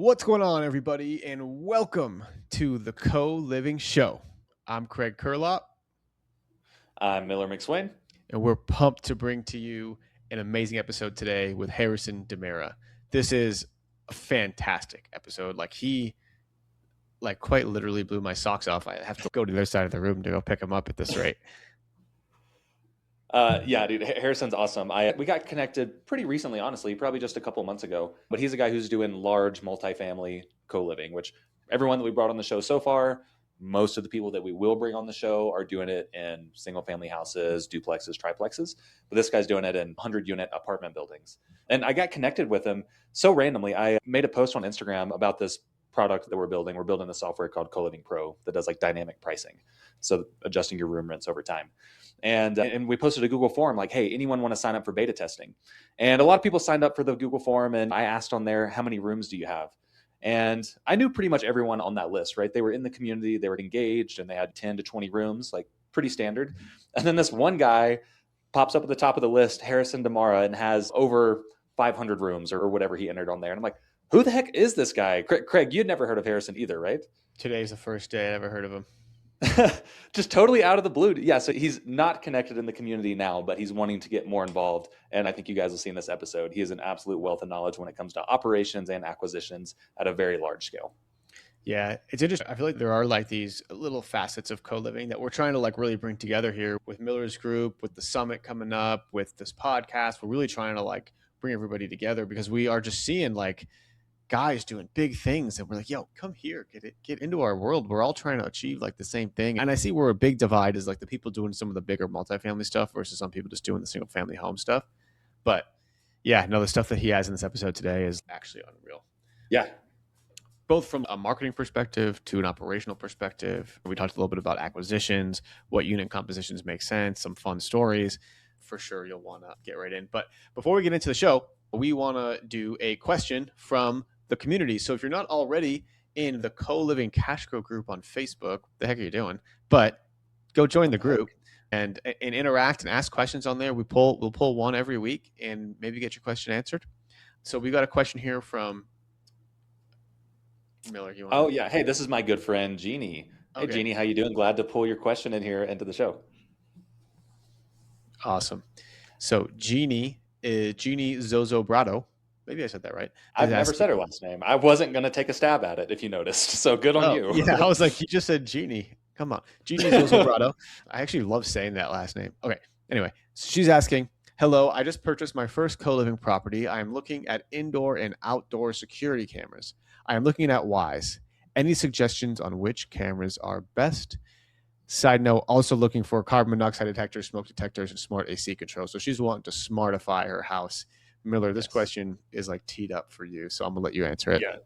What's going on, everybody, and welcome to the Co-Living Show. I'm Craig Curelop, I'm Miller McSwain. and we're pumped to bring to you an amazing episode today with Harrison DeMaira. This is a fantastic episode. He quite literally blew my socks off. I have to go to the other side of the room to go pick him up at this rate. Yeah, dude, Harrison's awesome. We got connected pretty recently, honestly, probably just a couple months ago. But he's a guy who's doing large multifamily co-living, which everyone that we brought on the show so far, most of the people that we will bring on the show are doing it in single family houses, duplexes, triplexes. But this guy's doing it in 100-unit apartment buildings. And I got connected with him so randomly. I made a post on Instagram about this product that we're building. We're building a software called Co-Living Pro that does like dynamic pricing, so adjusting your room rents over time. And we posted a Google form like, hey, anyone want to sign up for beta testing? And a lot of people signed up for the Google form. And I asked on there, how many rooms do you have? And I knew pretty much everyone on that list, right? They were in the community, they were engaged, and they had 10 to 20 rooms, like pretty standard. And then this one guy pops up at the top of the list, Harrison DeMaira, and has over 500 rooms or whatever he entered on there. And I'm like, who the heck is this guy? Craig, you'd never heard of Harrison either, right? Today's the first day I ever heard of him. Just totally out of the blue. Yeah, so he's not connected in the community now, but he's wanting to get more involved. And I think you guys will see in this episode, he is an absolute wealth of knowledge when it comes to operations and acquisitions at a very large scale. Yeah, it's interesting. I feel like there are like these little facets of co-living that we're trying to like really bring together here with Miller's group, with the summit coming up, with this podcast. We're really trying to like bring everybody together because we are just seeing like guys doing big things and we're like, yo, come here, get into our world. We're all trying to achieve like the same thing. And I see where a big divide is like the people doing some of the bigger multifamily stuff versus some people just doing the single family home stuff. But yeah, no, the stuff that he has in this episode today is actually unreal. Yeah. Both from a marketing perspective to an operational perspective. We talked a little bit about acquisitions, what unit compositions make sense, some fun stories. For sure, you'll want to get right in. But before we get into the show, we want to do a question from the community. So if you're not already in the Co-Living Cash Grow group on Facebook, what the heck are you doing? But go join the group and interact and ask questions on there. We'll pull one every week and maybe get your question answered. So we got a question here from Miller. Yeah. Hey, this is my good friend Jeannie. Hey, Okay. Jeannie, how you doing? Glad to pull your question in here into the show. Awesome. So Jeannie Zozo Brado. Maybe I said that right. I've never said her last name. I wasn't going to take a stab at it if you noticed. So good on you. Yeah, I was like, you just said Jeannie. Come on. Jeannie Zozo Brado. I actually love saying that last name. Okay. Anyway, so she's asking, hello, I just purchased my first co-living property. I am looking at indoor and outdoor security cameras. I am looking at Wise. Any suggestions on which cameras are best? Side note, also looking for carbon monoxide detectors, smoke detectors, and smart AC controls. So she's wanting to smartify her house. Miller, this question is like teed up for you, so I'm gonna let you answer it. Yeah,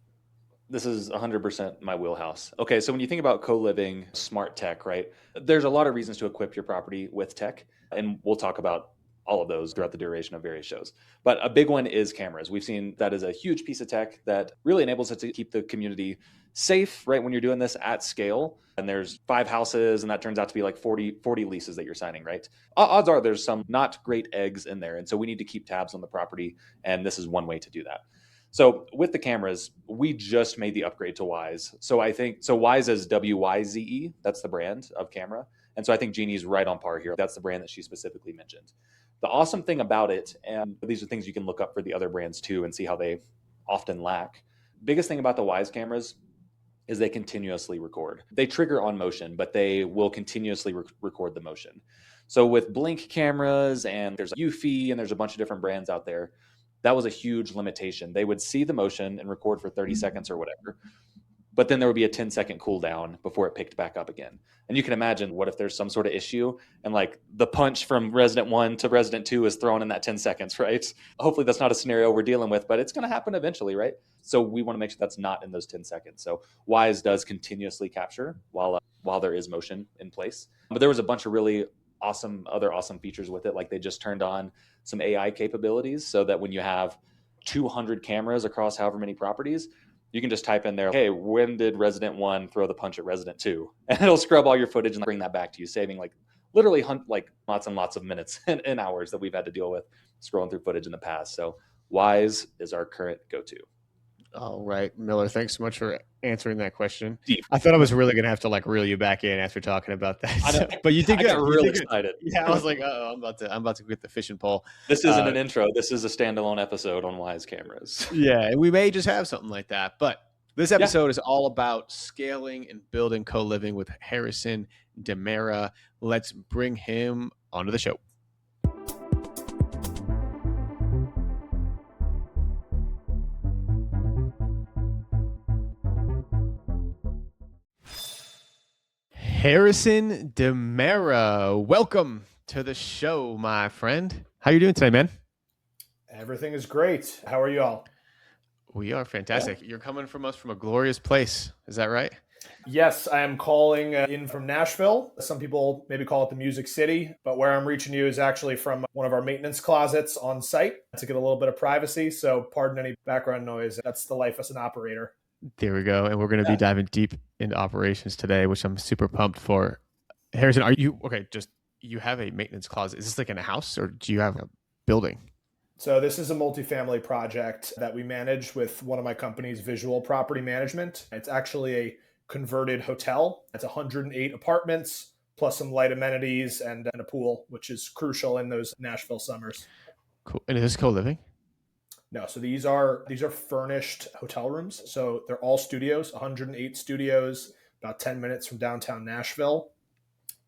this is 100% my wheelhouse. Okay, so when you think about co-living, smart tech, right? There's a lot of reasons to equip your property with tech, and we'll talk about all of those throughout the duration of various shows. But a big one is cameras. We've seen that is a huge piece of tech that really enables us to keep the community safe, right? When you're doing this at scale, and there's 5 houses, and that turns out to be like 40 leases that you're signing, right? Odds are there's some not great eggs in there. And so we need to keep tabs on the property. And this is one way to do that. So with the cameras, we just made the upgrade to Wise. So Wise is WYZE. That's the brand of camera. And so I think Jeannie's right on par here. That's the brand that she specifically mentioned. The awesome thing about it, and these are things you can look up for the other brands too and see how they often lack. Biggest thing about the Wise cameras is they continuously record. They trigger on motion, but they will continuously record the motion. So with Blink cameras, and there's Eufy, and there's a bunch of different brands out there, that was a huge limitation. They would see the motion and record for 30 seconds or whatever, but then there would be a 10-second cooldown before it picked back up again. And you can imagine, what if there's some sort of issue and like the punch from resident 1 to resident 2 is thrown in that 10 seconds, right? Hopefully that's not a scenario we're dealing with, but it's going to happen eventually, right? So we want to make sure that's not in those 10 seconds. So Wise does continuously capture while there is motion in place. But there was a bunch of really other awesome features with it. Like they just turned on some AI capabilities so that when you have 200 cameras across however many properties, you can just type in there, hey, when did resident 1 throw the punch at resident 2? And it'll scrub all your footage and bring that back to you, saving like literally like lots and lots of minutes and hours that we've had to deal with scrolling through footage in the past. So Wise is our current go-to. All right, Miller, thanks so much for answering that question. Deep. I thought I was really gonna have to like reel you back in after talking about that. I know. But you did I got good. You real did good. excited. Yeah, I was like, oh, I'm about to get the fishing pole. This isn't Uh, an intro. This is a standalone episode on Wise Cameras. yeah, and we may just have something like that. But this Yeah. episode is all about scaling and building co-living with Harrison DeMaira. Let's bring him onto the show. Harrison DeMaira, welcome to the show, my friend. How you doing today, man? Everything is great. How are you all? We are fantastic. You're coming from us from a glorious place. Is that right? Yes, I am calling in from Nashville. Some people maybe call it the Music City, but where I'm reaching you is actually from one of our maintenance closets on site to get a little bit of privacy. So pardon any background noise. That's the life as an operator. There we go. And we're going to be Yeah. diving deep into operations today, which I'm super pumped for. Harrison, are you okay? Just you have a maintenance closet. Is this like in a house or do you have a building? So this is a multifamily project that we manage with one of my companies, Visual Property Management. It's actually a converted hotel. It's 108 apartments plus some light amenities and a pool, which is crucial in those Nashville summers. Cool. And is this co-living? No, so these are furnished hotel rooms. So they're all studios, 108 studios, about 10 minutes from downtown Nashville.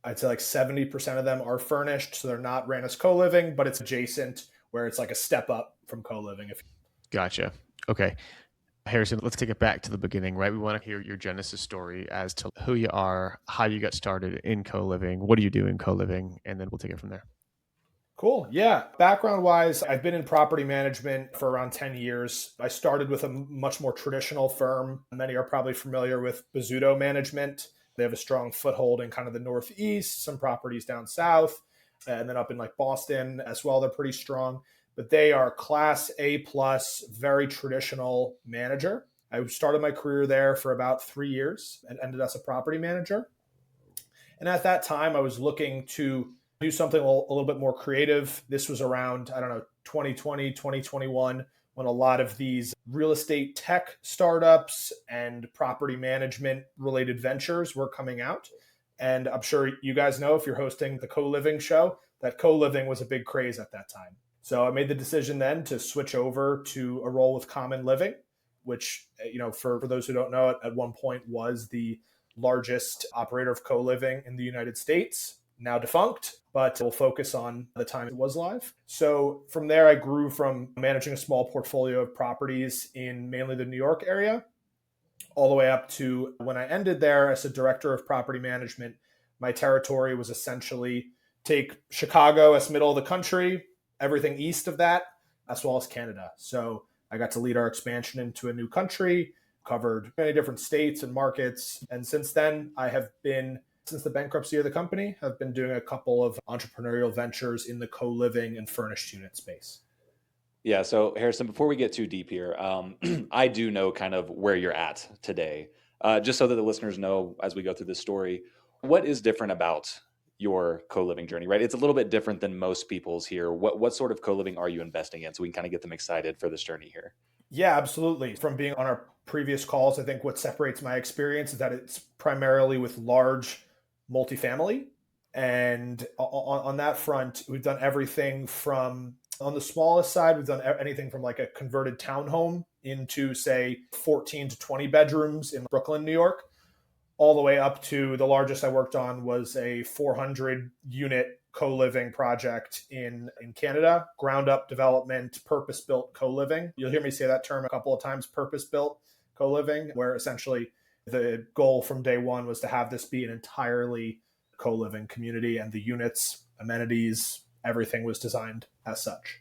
I'd say like 70% of them are furnished, so they're not ran as co-living, but it's adjacent where it's like a step up from co-living. Gotcha. Okay. Harrison, let's take it back to the beginning, right? We want to hear your genesis story as to who you are, how you got started in co-living, what do you do in co-living, and then we'll take it from there. Cool. Yeah. Background wise, I've been in property management for around 10 years. I started with a much more traditional firm. Many are probably familiar with Bozzuto Management. They have a strong foothold in kind of the Northeast, some properties down south, and then up in like Boston as well. They're pretty strong, but they are class A plus, very traditional manager. I started my career there for about 3 years and ended as a property manager. And at that time, I was looking to do something a little bit more creative. This was around, 2020, 2021, when a lot of these real estate tech startups and property management related ventures were coming out. And I'm sure you guys know, if you're hosting the co-living show, that co-living was a big craze at that time. So I made the decision then to switch over to a role with Common Living, which, for those who don't know, at one point was the largest operator of co-living in the United States, now defunct, but we'll focus on the time it was live. So from there, I grew from managing a small portfolio of properties in mainly the New York area, all the way up to when I ended there as a director of property management. My territory was essentially take Chicago as middle of the country, everything east of that, as well as Canada. So I got to lead our expansion into a new country, covered many different states and markets. And since then, since the bankruptcy of the company, I've been doing a couple of entrepreneurial ventures in the co-living and furnished unit space. Yeah. So Harrison, before we get too deep here, I do know kind of where you're at today, just so that the listeners know as we go through this story, what is different about your co-living journey, right? It's a little bit different than most people's here. What sort of co-living are you investing in so we can kind of get them excited for this journey here? Yeah, absolutely. From being on our previous calls, I think what separates my experience is that it's primarily with large multifamily. And on that front, we've done everything from, on the smallest side, we've done anything from like a converted townhome into, say, 14 to 20 bedrooms in Brooklyn, New York, all the way up to the largest I worked on was a 400 unit co-living project in Canada, ground up development, purpose built co-living. You'll hear me say that term a couple of times, purpose built co-living, where essentially the goal from day one was to have this be an entirely co-living community, and the units, amenities, everything was designed as such.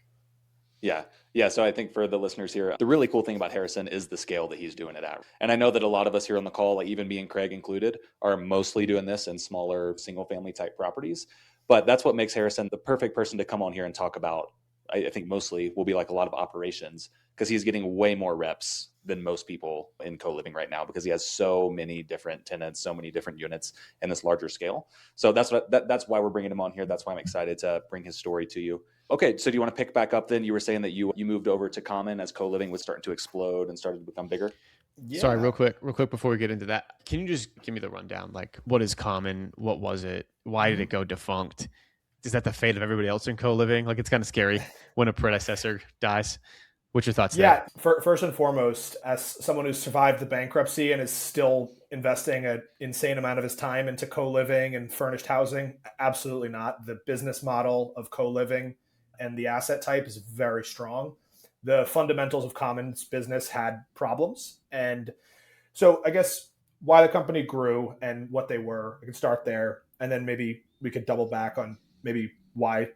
Yeah. Yeah. So I think for the listeners here, the really cool thing about Harrison is the scale that he's doing it at. And I know that a lot of us here on the call, like even me and Craig included, are mostly doing this in smaller single family type properties. But that's what makes Harrison the perfect person to come on here and talk about I think mostly will be like a lot of operations, because he's getting way more reps than most people in co-living right now, because he has so many different tenants, so many different units in this larger scale. So that's why we're bringing him on here. That's why I'm excited to bring his story to you. Okay, so do you want to pick back up then? You were saying that you moved over to common as co-living was starting to explode and started to become bigger. Sorry, Yeah. real quick before we get into that, can you just give me the rundown? Like, what is common? What was it? Why did it go defunct? Is that the fate of everybody else in co-living? Like, it's kind of scary when a predecessor dies. What's your thoughts there? Yeah, first and foremost, as someone who's survived the bankruptcy and is still investing an insane amount of his time into co-living and furnished housing, absolutely not. The business model of co-living and the asset type is very strong. The fundamentals of Common's business had problems. And so I guess why the company grew and what they were, I can start there. And then maybe we could double back on maybe why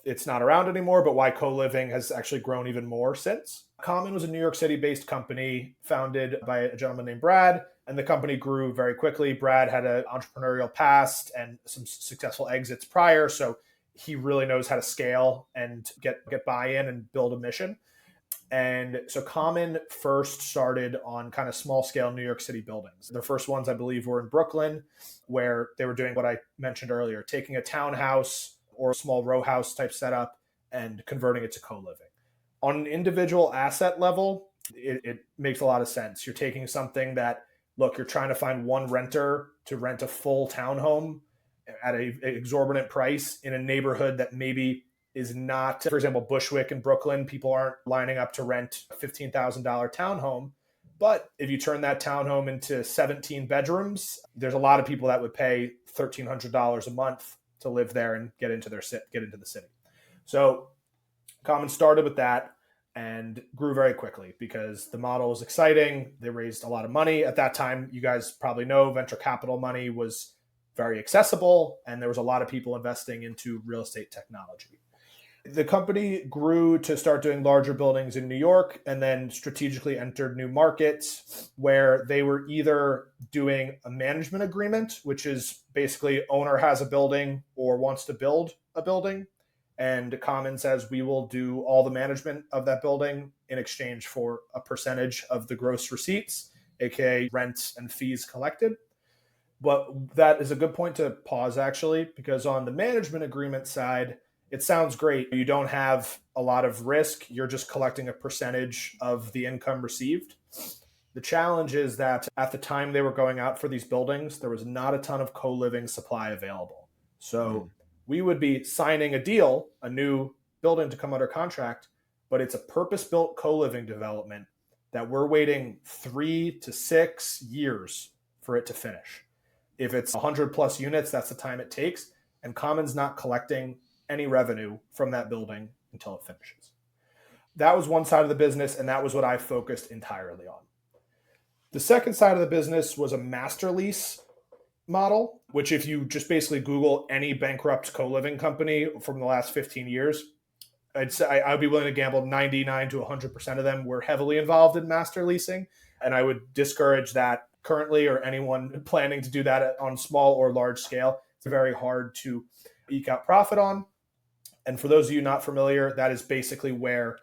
it's not around anymore, but why co-living has actually grown even more since. Common was a New York City based company founded by a gentleman named Brad, and the company grew very quickly. Brad had an entrepreneurial past and some successful exits prior, so he really knows how to scale and get buy-in and build a mission. And so Common first started on kind of small scale New York City buildings. Their first ones, I believe, were in Brooklyn, where they were doing what I mentioned earlier, taking a townhouse or a small row house type setup and converting it to co-living. On an individual asset level, it makes a lot of sense. You're taking something that, look, you're trying to find one renter to rent a full townhome at an exorbitant price in a neighborhood that maybe is not, for example, Bushwick in Brooklyn. People aren't lining up to rent a $15,000 townhome. But if you turn that townhome into 17 bedrooms, there's a lot of people that would pay $1,300 a month to live there and get into the city. So Common started with that and grew very quickly because the model was exciting. They raised a lot of money. At that time, you guys probably know venture capital money was very accessible, and there was a lot of people investing into real estate technology. The company grew to start doing larger buildings in New York and then strategically entered new markets where they were either doing a management agreement, which is basically owner has a building or wants to build a building, and Common says we will do all the management of that building in exchange for a percentage of the gross receipts, aka rent and fees collected. But that is a good point to pause, actually, because on the management agreement side, it sounds great. You don't have a lot of risk. You're just collecting a percentage of the income received. The challenge is that at the time they were going out for these buildings, there was not a ton of co-living supply available. So we would be signing a deal, a new building to come under contract, but it's a purpose-built co-living development that we're waiting 3 to 6 years for it to finish. If it's 100 plus units, that's the time it takes. And Common's not collecting any revenue from that building until it finishes. That was one side of the business, and that was what I focused entirely on. The second side of the business was a master lease model, which if you just basically Google any bankrupt co-living company from the last 15 years, I'd say I'd be willing to gamble 99 to 100% of them were heavily involved in master leasing. And I would discourage that currently, or anyone planning to do that on small or large scale. It's very hard to eke out profit on. And for those of you not familiar, that is basically where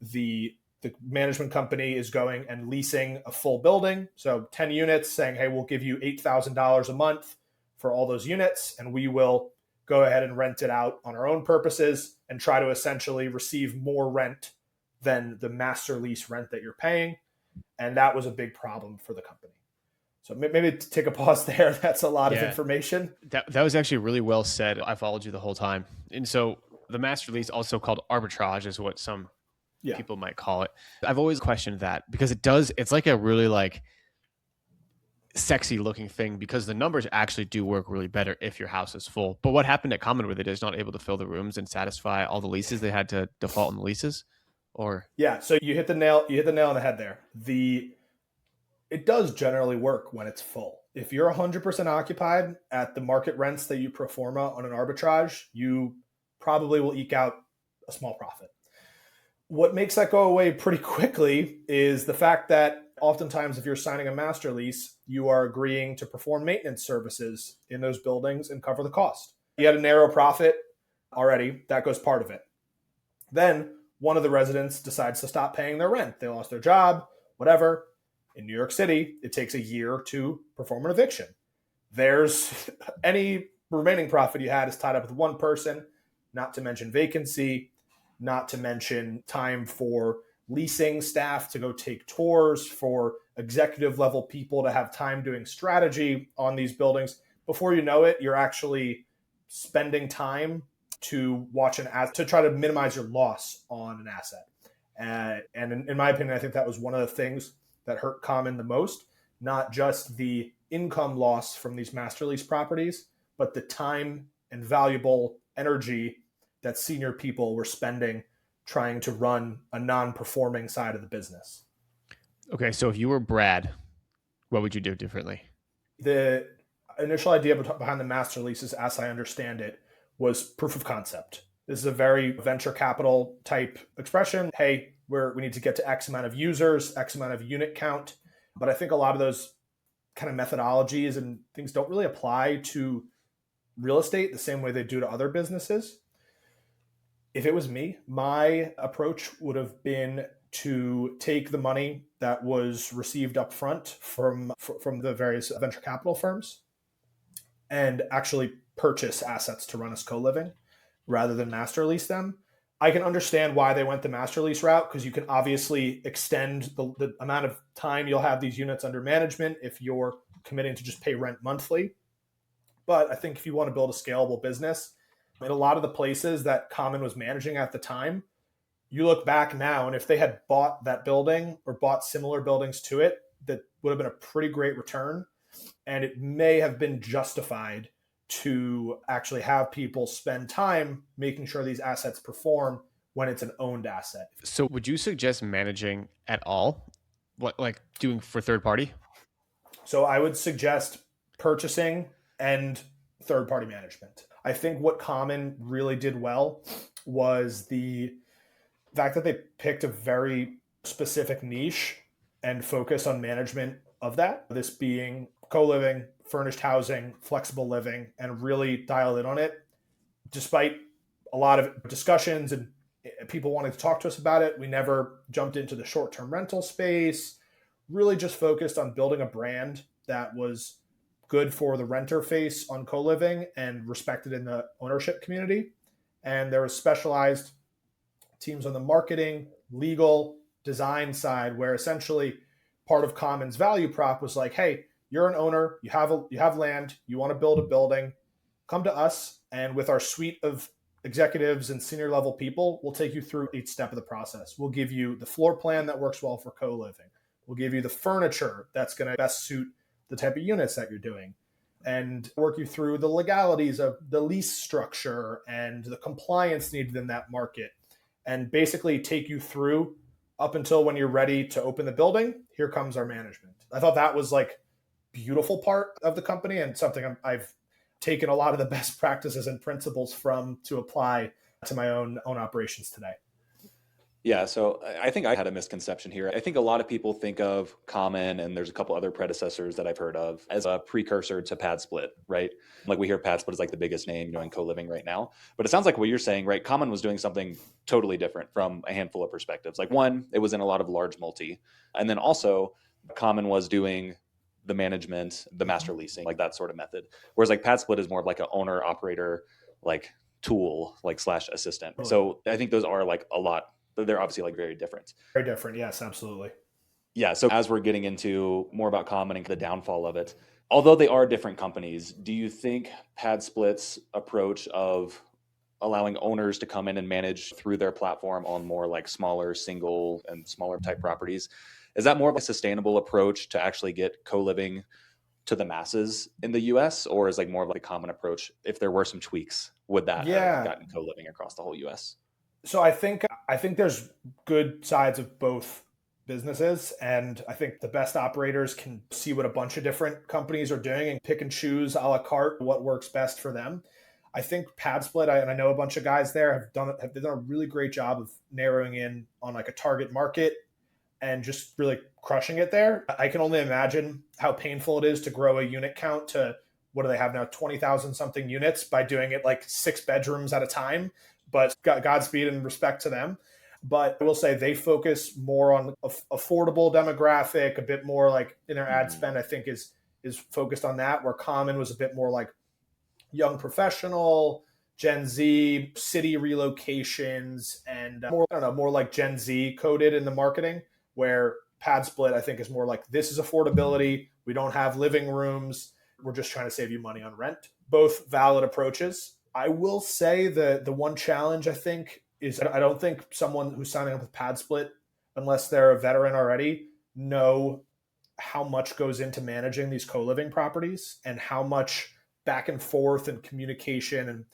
the management company is going and leasing a full building. So 10 units, saying, hey, we'll give you $8,000 a month for all those units, and we will go ahead and rent it out on our own purposes and try to essentially receive more rent than the master lease rent that you're paying. And that was a big problem for the company. So maybe take a pause there. That's a lot of information. That was actually really well said. I followed you the whole time. And so the master lease, also called arbitrage, is what some people might call it. I've always questioned that because it's like a really like sexy looking thing because the numbers actually do work really better if your house is full. But what happened at Common were they just not able to fill the rooms and satisfy all the leases? They had to default on the leases? Or so you hit the nail on the head there. It does generally work when it's full. If you're 100% occupied at the market rents that you pro forma on an arbitrage, you probably will eke out a small profit. What makes that go away pretty quickly is the fact that oftentimes if you're signing a master lease, you are agreeing to perform maintenance services in those buildings and cover the cost. You had a narrow profit already. That goes part of it. Then one of the residents decides to stop paying their rent. They lost their job, whatever. In New York City, it takes a year to perform an eviction. There's any remaining profit you had is tied up with one person, not to mention vacancy, not to mention time for leasing staff to go take tours, for executive level people to have time doing strategy on these buildings. Before you know it, you're actually spending time to watch to try to minimize your loss on an asset. And in my opinion, I think that was one of the things that hurt Common the most, not just the income loss from these master lease properties, but the time and valuable energy that senior people were spending trying to run a non-performing side of the business. Okay, so if you were Brad, what would you do differently? The initial idea behind the master leases, as I understand it, was proof of concept. This is a very venture capital type expression. Hey, we need to get to X amount of users, X amount of unit count. But I think a lot of those kind of methodologies and things don't really apply to real estate the same way they do to other businesses. If it was me, my approach would have been to take the money that was received up front from the various venture capital firms and actually purchase assets to run as co-living rather than master lease them. I can understand why they went the master lease route, because you can obviously extend the amount of time you'll have these units under management if you're committing to just pay rent monthly. But I think if you want to build a scalable business, in a lot of the places that Common was managing at the time, you look back now, and if they had bought that building or bought similar buildings to it, that would have been a pretty great return. And it may have been justified to actually have people spend time making sure these assets perform when it's an owned asset. So would you suggest managing at all? What, like doing for third party? So I would suggest purchasing and third party management. I think what Common really did well was the fact that they picked a very specific niche and focus on management of that, this being co-living, furnished housing, flexible living, and really dial in on it. Despite a lot of discussions and people wanting to talk to us about it, we never jumped into the short-term rental space, really just focused on building a brand that was good for the renter face on co-living and respected in the ownership community. And there was specialized teams on the marketing, legal, design side, where essentially part of Common's value prop was like, hey, you're an owner, you have land, you want to build a building, come to us, and with our suite of executives and senior level people, we'll take you through each step of the process. We'll give you the floor plan that works well for co-living. We'll give you the furniture that's going to best suit the type of units that you're doing, and work you through the legalities of the lease structure and the compliance needed in that market, and basically take you through up until when you're ready to open the building. Here comes our management. I thought that was like beautiful part of the company, and something I've taken a lot of the best practices and principles from to apply to my own operations today. Yeah, so I think I had a misconception here. I think a lot of people think of Common, and there's a couple other predecessors that I've heard of, as a precursor to Pad Split, right? Like we hear Pad Split is like the biggest name doing co-living right now. But it sounds like what you're saying, right? Common was doing something totally different from a handful of perspectives. Like one, it was in a lot of large multi. And then also Common was doing the management, the master leasing, like that sort of method. Whereas like Pad Split is more of like an owner operator, like tool, like / assistant. Totally. So I think those are like a lot. They're obviously like very different. Very different. Yes, absolutely. Yeah. So as we're getting into more about Common and the downfall of it, although they are different companies, do you think Pad Split's approach of allowing owners to come in and manage through their platform on more like smaller single and smaller type properties, is that more of a sustainable approach to actually get co-living to the masses in the US, or is like more of like a Common approach? If there were some tweaks, would that have gotten co-living across the whole US? So I think there's good sides of both businesses, and I think the best operators can see what a bunch of different companies are doing and pick and choose a la carte what works best for them. I think Pad Split, and I know a bunch of guys there have done a really great job of narrowing in on like a target market and just really crushing it there. I can only imagine how painful it is to grow a unit count to, what do they have now, 20,000 something units by doing it like 6 bedrooms at a time. but Godspeed and respect to them. But I will say they focus more on affordable demographic, a bit more like in their ad spend, I think is focused on that, where Common was a bit more like young professional, Gen Z, city relocations, and more, I don't know, more like Gen Z coded in the marketing, where Pad Split, I think, is more like this is affordability. We don't have living rooms. We're just trying to save you money on rent. Both valid approaches. I will say the one challenge I think is I don't think someone who's signing up with Pad Split, unless they're a veteran already, know how much goes into managing these co-living properties and how much back and forth and communication and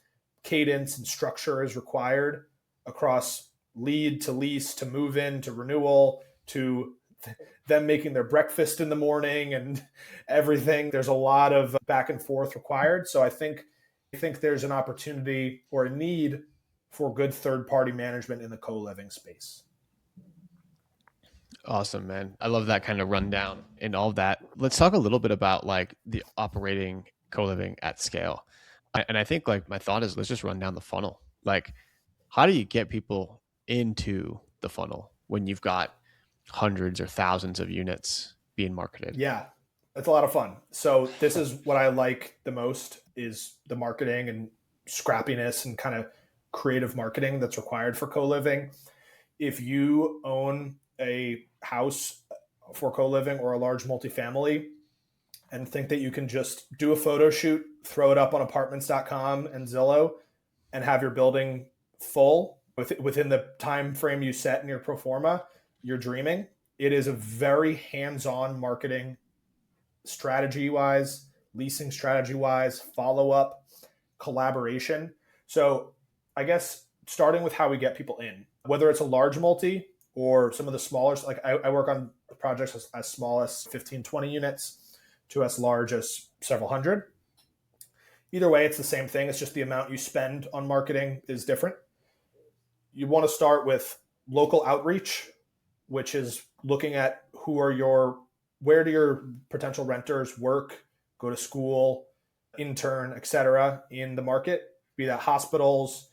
cadence and structure is required across lead to lease to move in to renewal to them making their breakfast in the morning and everything. There's a lot of back and forth required. So I think there's an opportunity or a need for good third-party management in the co-living space. Awesome, man. I love that kind of rundown and all that. Let's talk a little bit about like the operating co-living at scale. And I think like my thought is let's just run down the funnel. Like, how do you get people into the funnel when you've got hundreds or thousands of units being marketed? Yeah, it's a lot of fun. So this is what I like the most is the marketing and scrappiness and kind of creative marketing that's required for co-living. If you own a house for co-living or a large multifamily and think that you can just do a photo shoot, throw it up on apartments.com and Zillow and have your building full within the time frame you set in your pro forma, you're dreaming. It is a very hands-on marketing strategy-wise, leasing strategy-wise, follow-up, collaboration. So I guess starting with how we get people in, whether it's a large multi or some of the smaller, like I work on projects as small as 15, 20 units to as large as several hundred. Either way, it's the same thing. It's just the amount you spend on marketing is different. You want to start with local outreach, which is looking at where do your potential renters work, go to school, intern, etc. in the market, be that hospitals,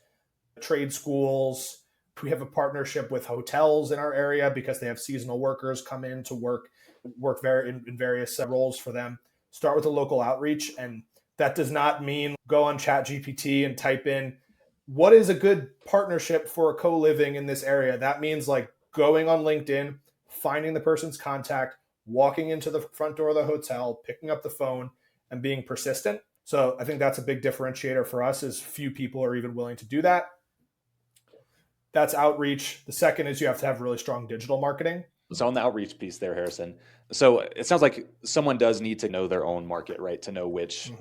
trade schools. We have a partnership with hotels in our area because they have seasonal workers come in to work in various roles for them. Start with a local outreach, and that does not mean go on ChatGPT and type in what is a good partnership for co-living in this area. That means like going on LinkedIn, finding the person's contact, walking into the front door of the hotel, picking up the phone, and being persistent. So I think that's a big differentiator for us is few people are even willing to do that. That's outreach. The second is you have to have really strong digital marketing. So on the outreach piece there, Harrison, so it sounds like someone does need to know their own market, right? To know which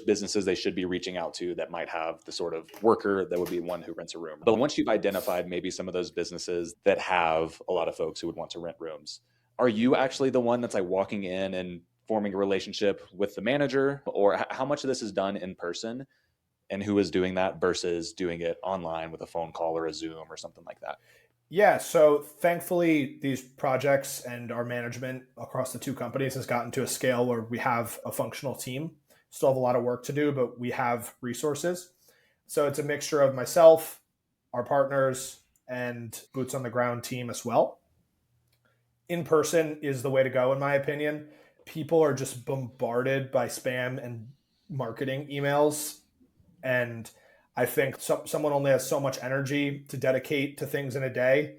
businesses they should be reaching out to that might have the sort of worker that would be one who rents a room. But once you've identified maybe some of those businesses that have a lot of folks who would want to rent rooms, are you actually the one that's like walking in and forming a relationship with the manager, or how much of this is done in person and who is doing that versus doing it online with a phone call or a Zoom or something like that? Yeah, so thankfully these projects and our management across the two companies has gotten to a scale where we have a functional team. Still have a lot of work to do, but we have resources. So it's a mixture of myself, our partners, and boots on the ground team as well. In person is the way to go, in my opinion. People are just bombarded by spam and marketing emails. And I think someone only has so much energy to dedicate to things in a day.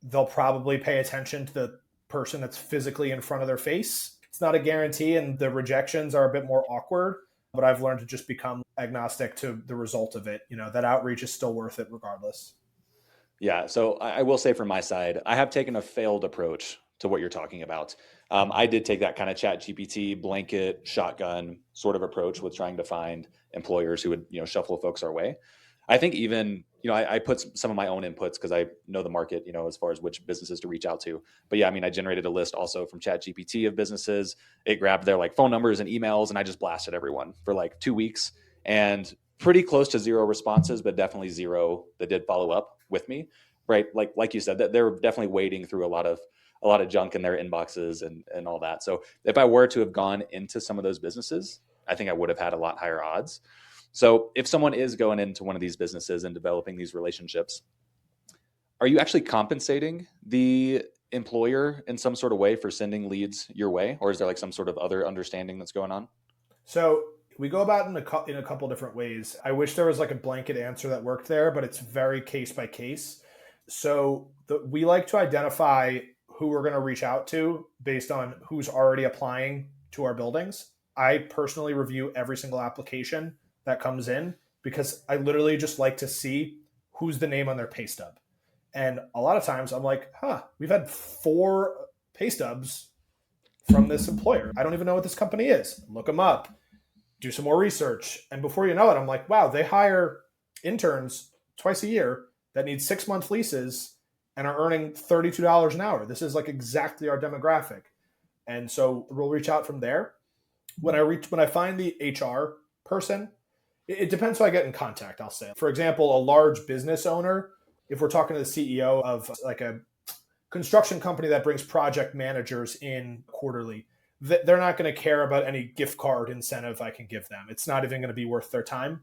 They'll probably pay attention to the person that's physically in front of their face. It's not a guarantee, and the rejections are a bit more awkward, but I've learned to just become agnostic to the result of it. You know, that outreach is still worth it regardless. Yeah. So I will say from my side, I have taken a failed approach to what you're talking about. I did take that kind of ChatGPT blanket shotgun sort of approach with trying to find employers who would, shuffle folks our way. I think even, I put some of my own inputs because I know the market, as far as which businesses to reach out to. But yeah, I generated a list also from ChatGPT of businesses. It grabbed their like phone numbers and emails, and I just blasted everyone for like 2 weeks, and pretty close to zero responses, but definitely zero that did follow up with me. Right. Like you said, that they're definitely wading through a lot of junk in their inboxes and all that. So if I were to have gone into some of those businesses, I think I would have had a lot higher odds. So if someone is going into one of these businesses and developing these relationships, are you actually compensating the employer in some sort of way for sending leads your way? Or is there like some sort of other understanding that's going on? So we go about it in a couple different ways. I wish there was like a blanket answer that worked there, but it's very case by case. So we like to identify who we're going to reach out to based on who's already applying to our buildings. I personally review every single application that comes in because I literally just like to see who's the name on their pay stub. And a lot of times I'm like, we've had 4 pay stubs from this employer. I don't even know what this company is. Look them up, do some more research. And before you know it, I'm like, wow, they hire interns twice a year that need 6-month leases and are earning $32 an hour. This is like exactly our demographic. And so we'll reach out from there. When I find the HR person, it depends who I get in contact, I'll say. For example, a large business owner, if we're talking to the CEO of like a construction company that brings project managers in quarterly, they're not going to care about any gift card incentive I can give them. It's not even going to be worth their time.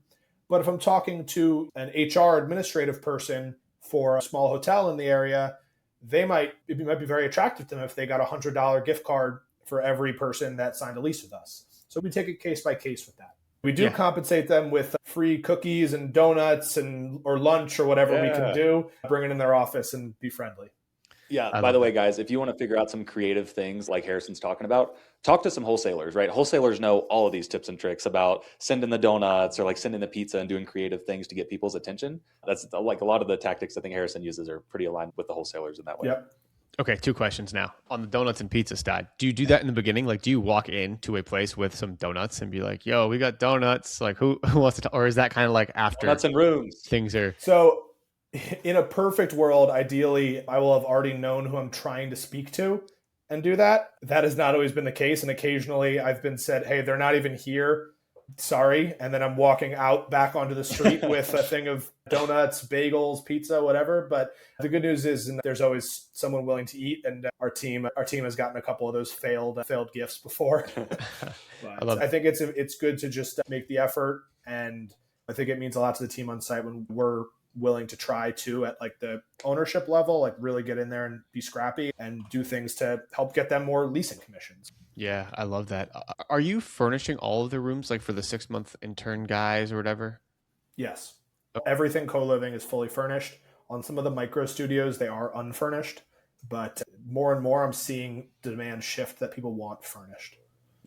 But if I'm talking to an HR administrative person for a small hotel in the area, it might be very attractive to them if they got a $100 gift card for every person that signed a lease with us. So we take it case by case with that. We do compensate them with free cookies and donuts or lunch or whatever we can do, bring it in their office and be friendly. Yeah. By the way, guys, if you want to figure out some creative things like Harrison's talking about, talk to some wholesalers, right? Wholesalers know all of these tips and tricks about sending the donuts or like sending the pizza and doing creative things to get people's attention. That's like a lot of the tactics I think Harrison uses are pretty aligned with the wholesalers in that way. Yep. Okay, 2 questions now. On the donuts and pizza side, do you do that in the beginning? Like, do you walk into a place with some donuts and be like, yo, we got donuts? Like, who wants to, or is that kind of like after Donuts and rooms? Things are. So in a perfect world, ideally, I will have already known who I'm trying to speak to and do that. That has not always been the case. And occasionally I've been said, hey, they're not even here. Sorry. And then I'm walking out back onto the street with a thing of donuts, bagels, pizza, whatever. But the good news is there's always someone willing to eat. And our team has gotten a couple of those failed gifts before. But I think it's good to just make the effort. And I think it means a lot to the team on site when we're willing to try to at like the ownership level, like really get in there and be scrappy and do things to help get them more leasing commissions. Yeah, I love that. Are you furnishing all of the rooms like for the 6-month intern guys or whatever? Yes. Everything co-living is fully furnished. On some of the micro studios, they are unfurnished, but more and more I'm seeing demand shift that people want furnished.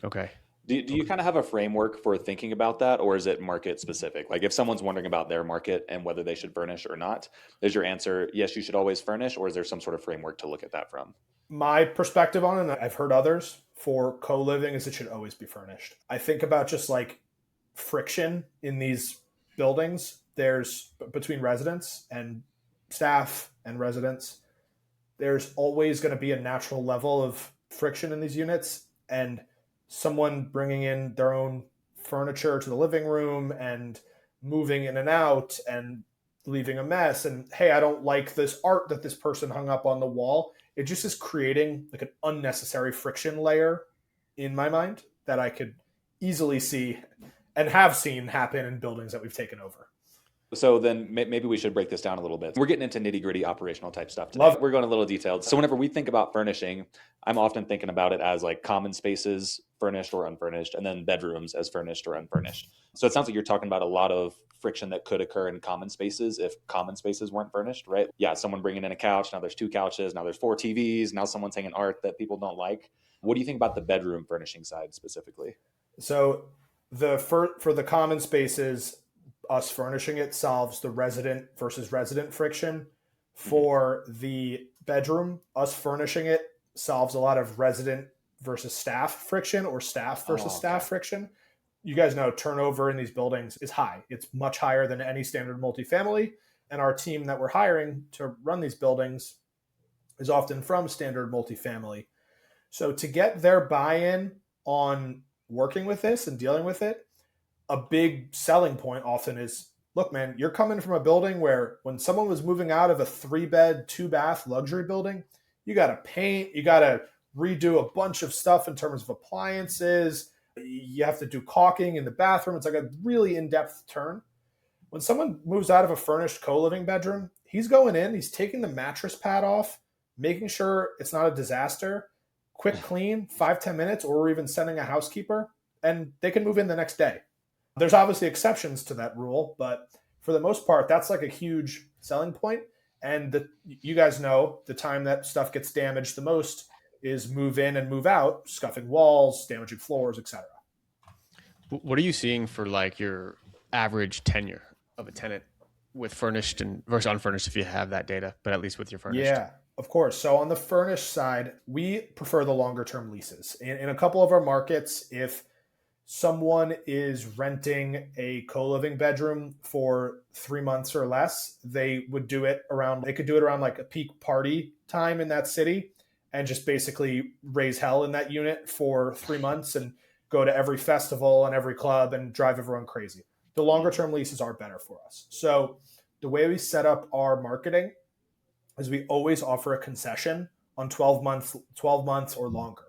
Okay. Do you kind of have a framework for thinking about that, or is it market specific? Like if someone's wondering about their market and whether they should furnish or not, is your answer, yes, you should always furnish, or is there some sort of framework to look at that from? My perspective on it, and I've heard others, for co-living is it should always be furnished. I think about just like friction in these buildings. There's between residents and staff and residents. There's always going to be a natural level of friction in these units, and someone bringing in their own furniture to the living room and moving in and out and leaving a mess. And hey, I don't like this art that this person hung up on the wall. It just is creating like an unnecessary friction layer in my mind that I could easily see and have seen happen in buildings that we've taken over. So then maybe we should break this down a little bit. We're getting into nitty gritty operational type stuff today. We're going a little detailed. So whenever we think about furnishing, I'm often thinking about it as like common spaces, furnished or unfurnished, and then bedrooms as furnished or unfurnished. So it sounds like you're talking about a lot of friction that could occur in common spaces if common spaces weren't furnished, right? Yeah, someone bringing in a couch, now there's 2 couches, now there's 4 TVs, now someone's hanging art that people don't like. What do you think about the bedroom furnishing side specifically? So for the common spaces, us furnishing it solves the resident versus resident friction. For the bedroom, us furnishing it solves a lot of resident versus staff friction or staff versus staff friction. You guys know turnover in these buildings is high. It's much higher than any standard multifamily. And our team that we're hiring to run these buildings is often from standard multifamily. So to get their buy-in on working with this and dealing with it, a big selling point often is, look, man, you're coming from a building where when someone was moving out of a 3-bed, 2-bath luxury building, you got to paint, you got to redo a bunch of stuff in terms of appliances. You have to do caulking in the bathroom. It's like a really in-depth turn. When someone moves out of a furnished co-living bedroom, he's going in, he's taking the mattress pad off, making sure it's not a disaster, quick clean, 5-10 minutes, or we're even sending a housekeeper, and they can move in the next day. There's obviously exceptions to that rule, but for the most part, that's like a huge selling point. And you guys know the time that stuff gets damaged the most is move in and move out, scuffing walls, damaging floors, etc. What are you seeing for like your average tenure of a tenant with furnished and versus unfurnished, if you have that data, but at least with your furnished? Yeah, of course. So on the furnished side, we prefer the longer term leases. In a couple of our markets, if someone is renting a co-living bedroom for 3 months or less, they could do it around like a peak party time in that city and just basically raise hell in that unit for 3 months and go to every festival and every club and drive everyone crazy. The longer term leases are better for us. So the way we set up our marketing is we always offer a concession on 12 months or longer.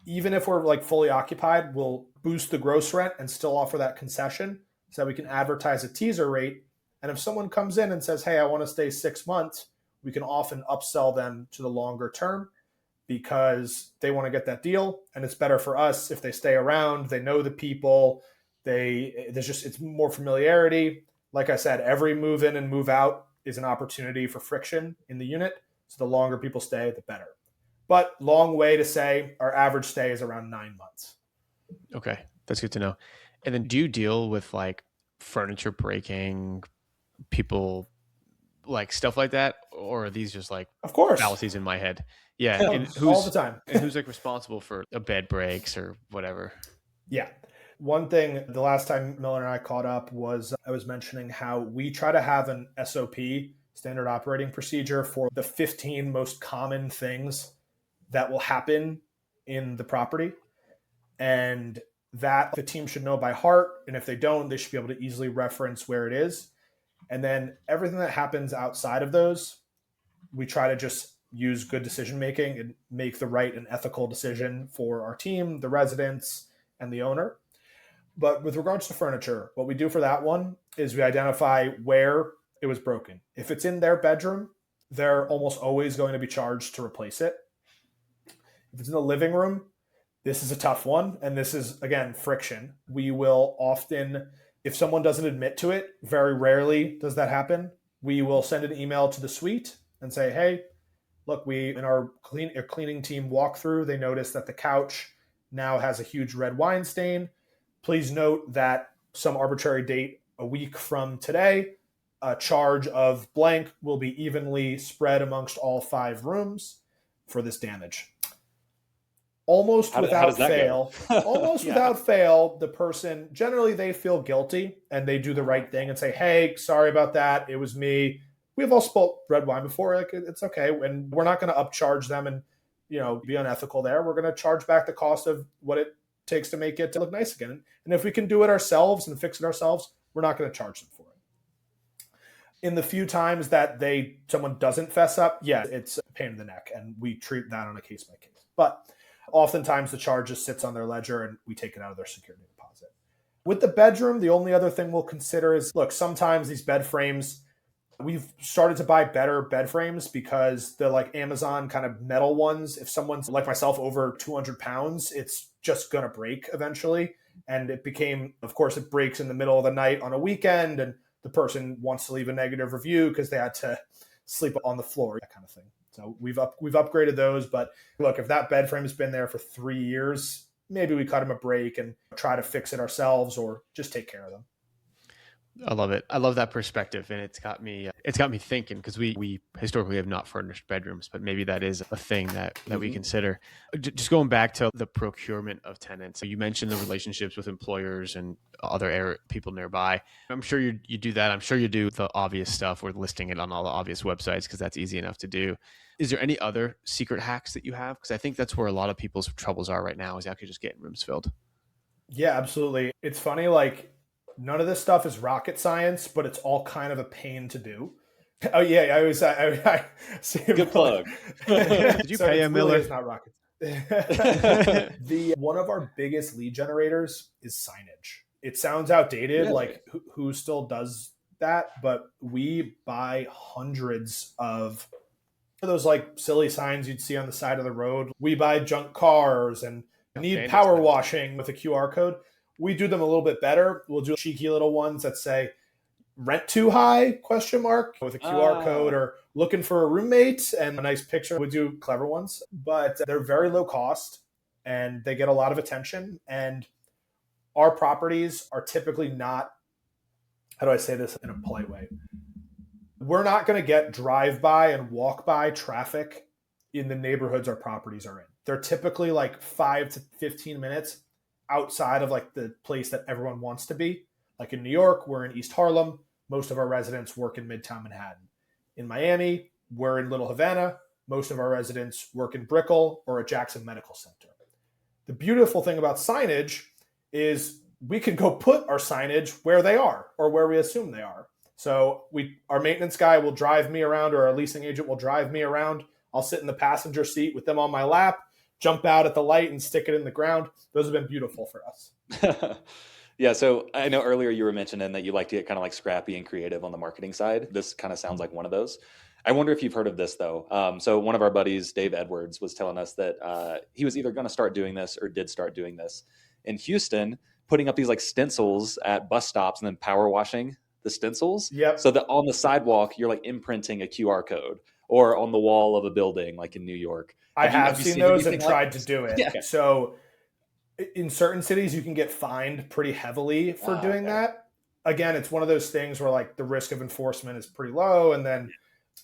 Even if we're like fully occupied, we'll boost the gross rent and still offer that concession so that we can advertise a teaser rate. And if someone comes in and says, hey, I want to stay 6 months, we can often upsell them to the longer term because they want to get that deal. And it's better for us if they stay around, they know the people, it's more familiarity. Like I said, every move in and move out is an opportunity for friction in the unit. So the longer people stay, the better. But long way to say our average stay is around 9 months. Okay, that's good to know. And then do you deal with like furniture breaking, people like stuff like that? Or are these just like of course fallacies in my head? Yeah. No, and all the time. And who's like responsible for a bed breaks or whatever? Yeah. One thing, the last time Miller and I caught up was I was mentioning how we try to have an SOP, standard operating procedure, for the 15 most common things that will happen in the property. And that the team should know by heart. And if they don't, they should be able to easily reference where it is. And then everything that happens outside of those, we try to just use good decision making and make the right and ethical decision for our team, the residents, and the owner. But with regards to furniture, what we do for that one is we identify where it was broken. If it's in their bedroom, they're almost always going to be charged to replace it. If it's in the living room, this is a tough one. And this is, again, friction. We will often, if someone doesn't admit to it, very rarely does that happen, we will send an email to the suite and say, hey, look, in our cleaning team walkthrough, they noticed that the couch now has a huge red wine stain. Please note that some arbitrary date a week from today, a charge of blank will be evenly spread amongst all 5 rooms for this damage. Almost without fail, the person, generally they feel guilty and they do the right thing and say, hey, sorry about that. It was me. We've all spilt red wine before. Like, it's okay. And we're not going to upcharge them and, be unethical there. We're going to charge back the cost of what it takes to make it to look nice again. And if we can do it ourselves and fix it ourselves, we're not going to charge them for it. In the few times that someone doesn't fess up, yeah, it's a pain in the neck, and we treat that on a case by case. But oftentimes the charge just sits on their ledger and we take it out of their security deposit. With the bedroom, the only other thing we'll consider is, look, sometimes these bed frames, we've started to buy better bed frames because the like Amazon kind of metal ones, if someone's like myself over 200 pounds, it's just going to break eventually. And it became, of course, it breaks in the middle of the night on a weekend and the person wants to leave a negative review because they had to sleep on the floor, that kind of thing. So we've upgraded those. But look, if that bed frame has been there for 3 years, maybe we cut them a break and try to fix it ourselves or just take care of them. I love it. I love that perspective, and it's got me thinking, because we historically have not furnished bedrooms, but maybe that is a thing that we consider. Just going back to the procurement of tenants, you mentioned the relationships with employers and other people nearby. I'm sure you do that. I'm sure you do the obvious stuff. We're listing it on all the obvious websites because that's easy enough to do. Is there any other secret hacks that you have? Because I think that's where a lot of people's troubles are right now, is actually just getting rooms filled. Yeah, absolutely. It's funny, like, none of this stuff is rocket science, but it's all kind of a pain to do. Oh yeah, I see. Good plug. Did you pay him, Miller? It's not rocket. The one of our biggest lead generators is signage. It sounds outdated, Really? like who still does that? But we buy hundreds of those like silly signs you'd see on the side of the road. We buy junk cars and need power washing with a QR code. We do them a little bit better. We'll do cheeky little ones that say rent too high question mark with a QR code, or looking for a roommate and a nice picture. We do clever ones, but they're very low cost and they get a lot of attention. And our properties are typically not, how do I say this in a polite way? We're not going to get drive-by and walk-by traffic in the neighborhoods our properties are in. They're typically like 5 to 15 minutes outside of like the place that everyone wants to be. Like in New York, we're in East Harlem. Most of our residents work in Midtown Manhattan. In Miami, we're in Little Havana. Most of our residents work in Brickell or at Jackson Medical Center. The beautiful thing about signage is we can go put our signage where they are or where we assume they are. So our maintenance guy will drive me around, or our leasing agent will drive me around. I'll sit in the passenger seat with them on my lap, jump out at the light and stick it in the ground. Those have been beautiful for us. Yeah, so I know earlier you were mentioning that you like to get kind of like scrappy and creative on the marketing side. This kind of sounds like one of those. I wonder if you've heard of this though. So one of our buddies, Dave Edwards, was telling us that he was either going to start doing this or did start doing this in Houston, putting up these like stencils at bus stops and then power washing the stencils. Yep. So that on the sidewalk, you're like imprinting a QR code, or on the wall of a building, like in New York. I have seen those and tried to do it. Yeah. So in certain cities, you can get fined pretty heavily for doing that. Again, it's one of those things where like the risk of enforcement is pretty low. And then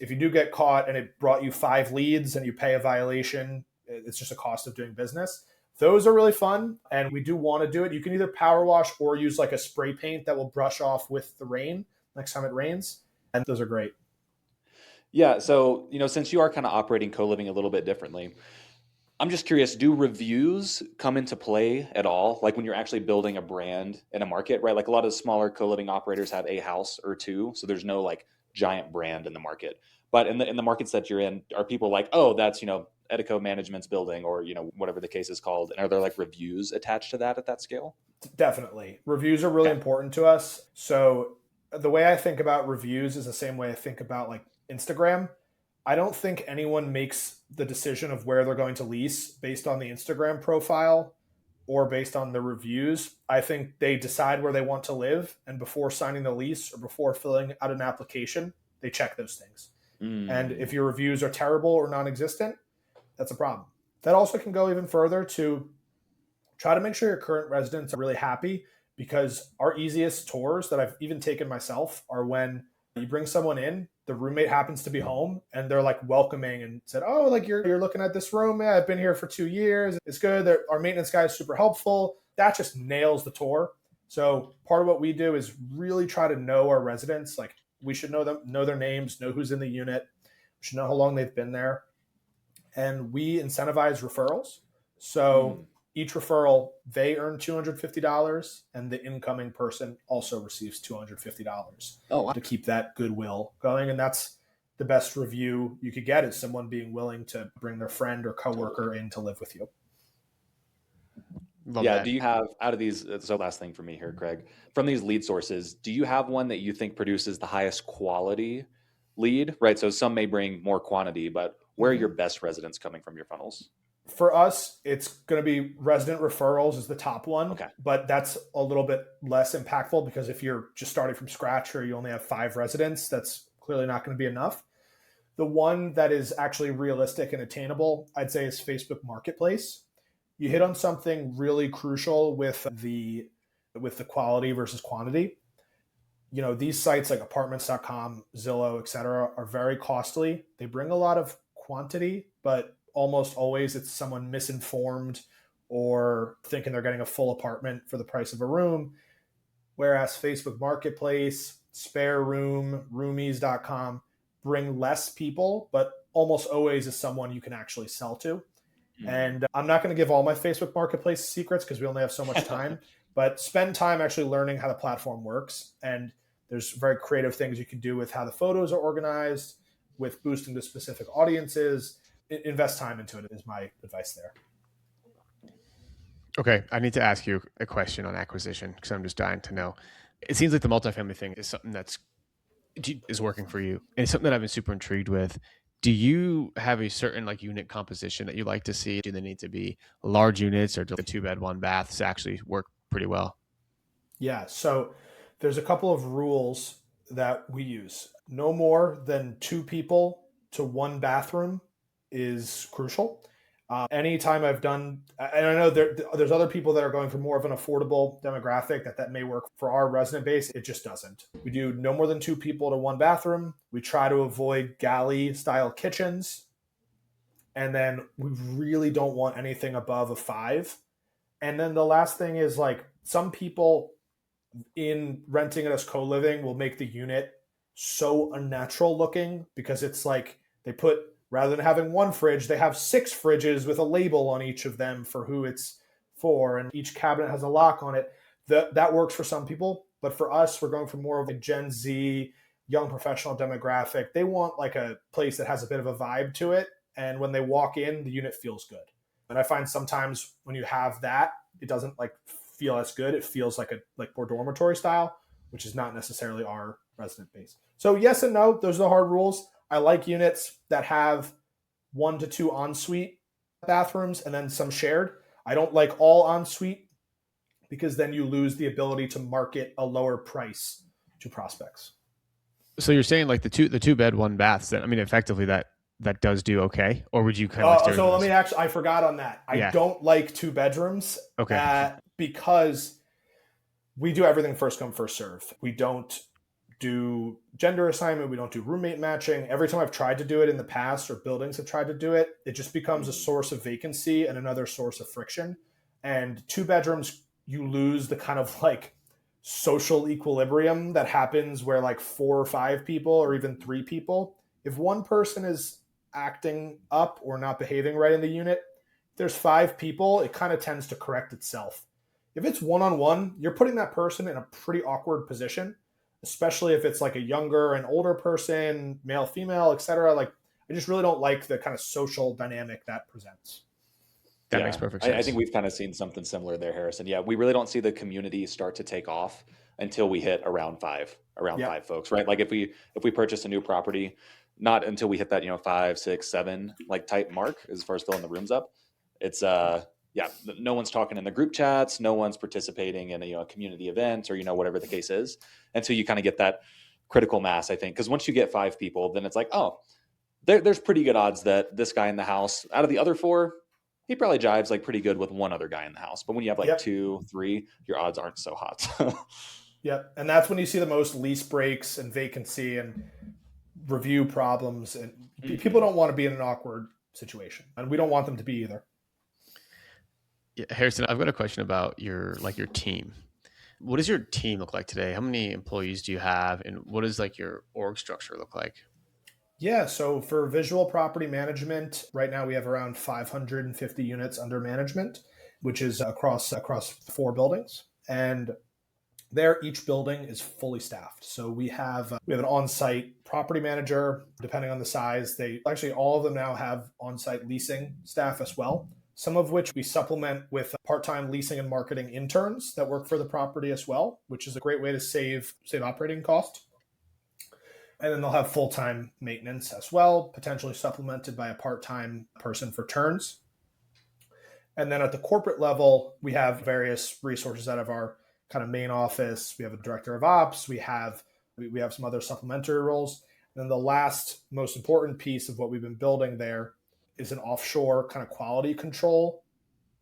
if you do get caught and it brought you 5 leads and you pay a violation, it's just a cost of doing business. Those are really fun, and we do want to do it. You can either power wash or use like a spray paint that will brush off with the rain next time it rains, and those are great. Yeah, so since you are kind of operating co-living a little bit differently, I'm just curious, do reviews come into play at all? Like when you're actually building a brand in a market, right? Like a lot of smaller co-living operators have a house or two, so there's no like giant brand in the market. But in the markets that you're in, are people like, oh, that's Edico Management's building, or whatever the case is called, and are there like reviews attached to that at that scale? Definitely, reviews are really important to us. So the way I think about reviews is the same way I think about like Instagram. I don't think anyone makes the decision of where they're going to lease based on the Instagram profile or based on the reviews. I think they decide where they want to live, and before signing the lease or before filling out an application, they check those things. And if your reviews are terrible or non-existent, that's a problem. That also can go even further to try to make sure your current residents are really happy, because our easiest tours that I've even taken myself are when you bring someone in, the roommate happens to be home, and they're like welcoming and said, oh, like you're looking at this room. Yeah, I've been here for 2 years. It's good. Our maintenance guy is super helpful. That just nails the tour. So part of what we do is really try to know our residents. Like we should know them, know their names, know who's in the unit. We should know how long they've been there. And we incentivize referrals. So each referral, they earn $250, and the incoming person also receives $250 to keep that goodwill going. And that's the best review you could get, is someone being willing to bring their friend or coworker in to live with you. Love that. Do you have, out of these, so last thing for me here, Craig, from these lead sources, do you have one that you think produces the highest quality lead, right? So some may bring more quantity, but where are your best residents coming from your funnels? For us, it's going to be resident referrals is the top one, but that's a little bit less impactful, because if you're just starting from scratch or you only have 5 residents, that's clearly not going to be enough. The one that is actually realistic and attainable, I'd say, is Facebook Marketplace. You hit on something really crucial with the quality versus quantity. These sites like apartments.com, Zillow, et cetera, are very costly. They bring a lot of quantity, but almost always it's someone misinformed or thinking they're getting a full apartment for the price of a room. Whereas Facebook Marketplace, Spare Room, Roomies.com bring less people, but almost always is someone you can actually sell to. And I'm not going to give all my Facebook Marketplace secrets because we only have so much time, but spend time actually learning how the platform works. And there's very creative things you can do with how the photos are organized, with boosting to specific audiences. Invest time into it is my advice there. Okay, I need to ask you a question on acquisition because I'm just dying to know. It seems like the multifamily thing is something that's is working for you, and it's something that I've been super intrigued with. Do you have a certain like unit composition that you like to see? Do they need to be large units, or do the two bed, one baths actually work pretty well? Yeah. So there's a couple of rules that we use. No more than two people to one bathroom is crucial. Anytime I've done, and I know there's other people that are going for more of an affordable demographic that may work for our resident base. It just doesn't. We do no more than two people to one bathroom. We try to avoid galley style kitchens. And then we really don't want anything above a five. And then the last thing is like some people in renting it as co-living will make the unit so unnatural looking because it's like they put, rather than having one fridge, they have six fridges with a label on each of them for who it's for, and each cabinet has a lock on it. That works for some people, but for us, we're going for more of a Gen Z, young professional demographic. They want like a place that has a bit of a vibe to it, and when they walk in, the unit feels good. And I find sometimes when you have that, it doesn't like feel as good. It feels like more dormitory style, which is not necessarily our resident base. So yes and no, those are the hard rules. I like units that have 1 to 2 ensuite bathrooms and then some shared. I don't like all ensuite because then you lose the ability to market a lower price to prospects. So you're saying like the two bed, one baths. That I mean, effectively that does do okay, or would you kind of like steer So let me this? actually, I forgot on that. I Yeah. don't like 2 bedrooms Okay. because we do everything first come, first serve. We don't do gender assignment. We don't do roommate matching. Every time I've tried to do it in the past or buildings have tried to do it, it just becomes a source of vacancy and another source of friction. And 2 bedrooms, you lose the kind of like social equilibrium that happens where like 4 or 5 people or even 3 people, if one person is acting up or not behaving right in the unit, if there's 5 people, it kind of tends to correct itself. If it's one on one, you're putting that person in a pretty awkward position, especially if it's like a younger and older person, male, female, etc. Like, I just really don't like the kind of social dynamic that presents. That makes Yeah, perfect I sense. think we've kind of seen something similar there, Harrison. Yeah, we really don't see the community start to take off until we hit around Yeah. five folks, right? Like if we purchase a new property, not until we hit that 5, 6, 7 like type mark as far as filling the rooms up. It's yeah, no one's talking in the group chats, no one's participating in a community event or whatever the case is until you kind of get that critical mass. I think because once you get 5 people, then it's like there's pretty good odds that this guy in the house out of the other four, he probably jives like pretty good with one other guy in the house. But when you have like Yep. 2, 3, your odds aren't so hot. Yep. And that's when you see the most lease breaks and vacancy and review problems. And people don't want to be in an awkward situation. And we don't want them to be either. Yeah, Harrison, I've got a question about your team. What does your team look like today? How many employees do you have, and what does like your org structure look like? Yeah, so for visual property management, right now we have around 550 units under management, which is across 4 buildings. And there, each building is fully staffed. So we have an on-site property manager. Depending on the size, they actually all of them now have on-site leasing staff as well. Some of which we supplement with part-time leasing and marketing interns that work for the property as well, which is a great way to save operating costs. And then they'll have full-time maintenance as well, potentially supplemented by a part-time person for turns. And then at the corporate level, we have various resources out of our kind of main office. We have a director of ops. We have some other supplementary roles. And then the last most important piece of what we've been building there is an offshore kind of quality control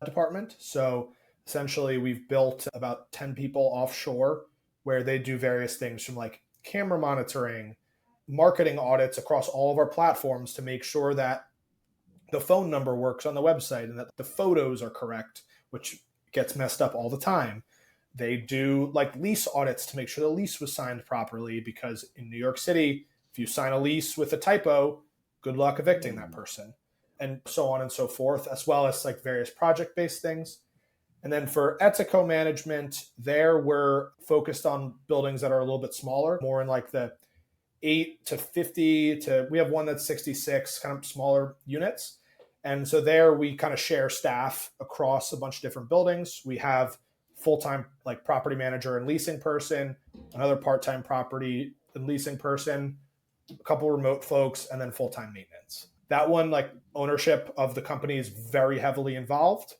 department. So essentially, we've built about 10 people offshore where they do various things from like camera monitoring, marketing audits across all of our platforms to make sure that the phone number works on the website and that the photos are correct, which gets messed up all the time. They do like lease audits to make sure the lease was signed properly, because in New York City, if you sign a lease with a typo, good luck evicting that person, and so on and so forth, as well as like various project-based things. And then for Etico management, there we're focused on buildings that are a little bit smaller, more in like the 8 to 50 to, we have one that's 66, kind of smaller units. And so there we kind of share staff across a bunch of different buildings. We have full-time like property manager and leasing person, another part-time property and leasing person, a couple remote folks, and then full-time maintenance. That one, like ownership of the company is very heavily involved.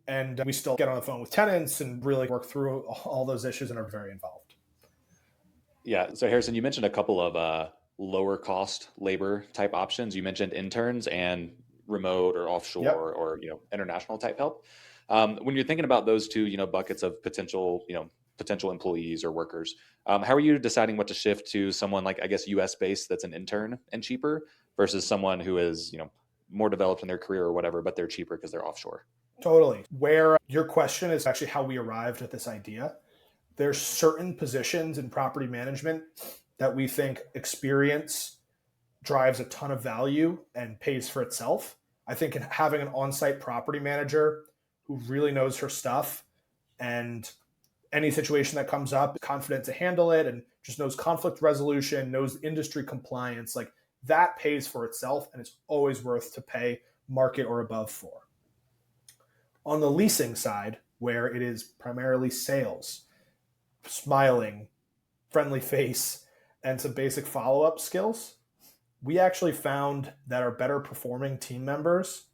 And we still get on the phone with tenants and really work through all those issues and are very involved. Yeah. So Harrison, you mentioned a couple of lower cost labor type options. You mentioned interns and remote or offshore Yep. or international type help. When you're thinking about those two buckets of potential employees or workers, how are you deciding what to shift to someone like, I guess, US based that's an intern and cheaper versus someone who is more developed in their career or whatever, but they're cheaper because they're offshore? Totally. Where your question is actually how we arrived at this idea. There's certain positions in property management that we think experience drives a ton of value and pays for itself. I think having an on-site property manager who really knows her stuff and any situation that comes up, confident to handle it and just knows conflict resolution, knows industry compliance, like that pays for itself and it's always worth to pay market or above for. On the leasing side, where it is primarily sales, smiling, friendly face, and some basic follow-up skills, we actually found that our better performing team members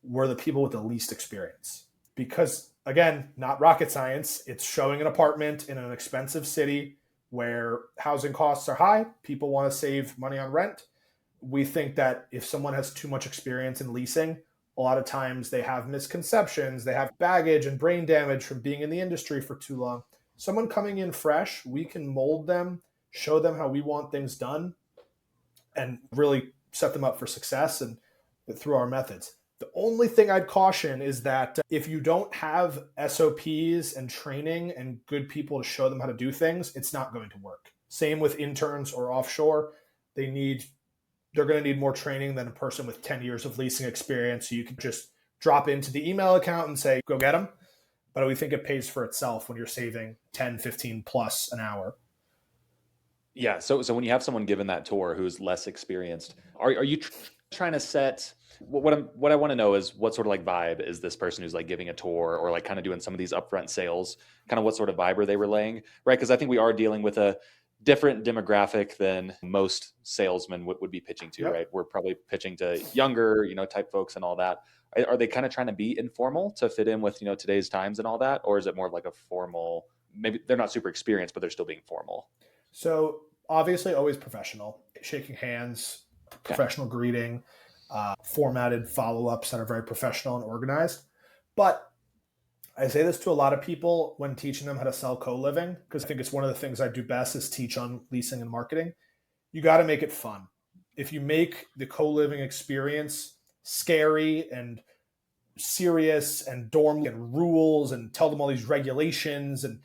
were the people with the least experience. Because again, not rocket science, it's showing an apartment in an expensive city where housing costs are high, people want to save money on rent. We think that if someone has too much experience in leasing, a lot of times they have misconceptions, they have baggage and brain damage from being in the industry for too long. Someone coming in fresh, we can mold them, show them how we want things done, and really set them up for success and through our methods. The only thing I'd caution is that if you don't have SOPs and training and good people to show them how to do things, it's not going to work. Same with interns or offshore. They're going to need more training than a person with 10 years of leasing experience. So you can just drop into the email account and say, go get them. But we think it pays for itself when you're saving 10, 15 plus an hour. Yeah. So when you have someone given that tour who's less experienced, are you trying to set what I want to know is what sort of like vibe is this person who's like giving a tour or like kind of doing some of these upfront sales, kind of what sort of vibe are they relaying, right? Because I think we are dealing with a different demographic than most salesmen would be pitching to, Yep. right? We're probably pitching to younger, type folks and all that. Are they kind of trying to be informal to fit in with, today's times and all that? Or is it more of like a formal, maybe they're not super experienced, but they're still being formal? So obviously always professional, shaking hands, professional greeting, formatted follow-ups that are very professional and organized. But I say this to a lot of people when teaching them how to sell co-living, because I think it's one of the things I do best is teach on leasing and marketing. You got to make it fun. If you make the co-living experience scary and serious and dorm and rules and tell them all these regulations, and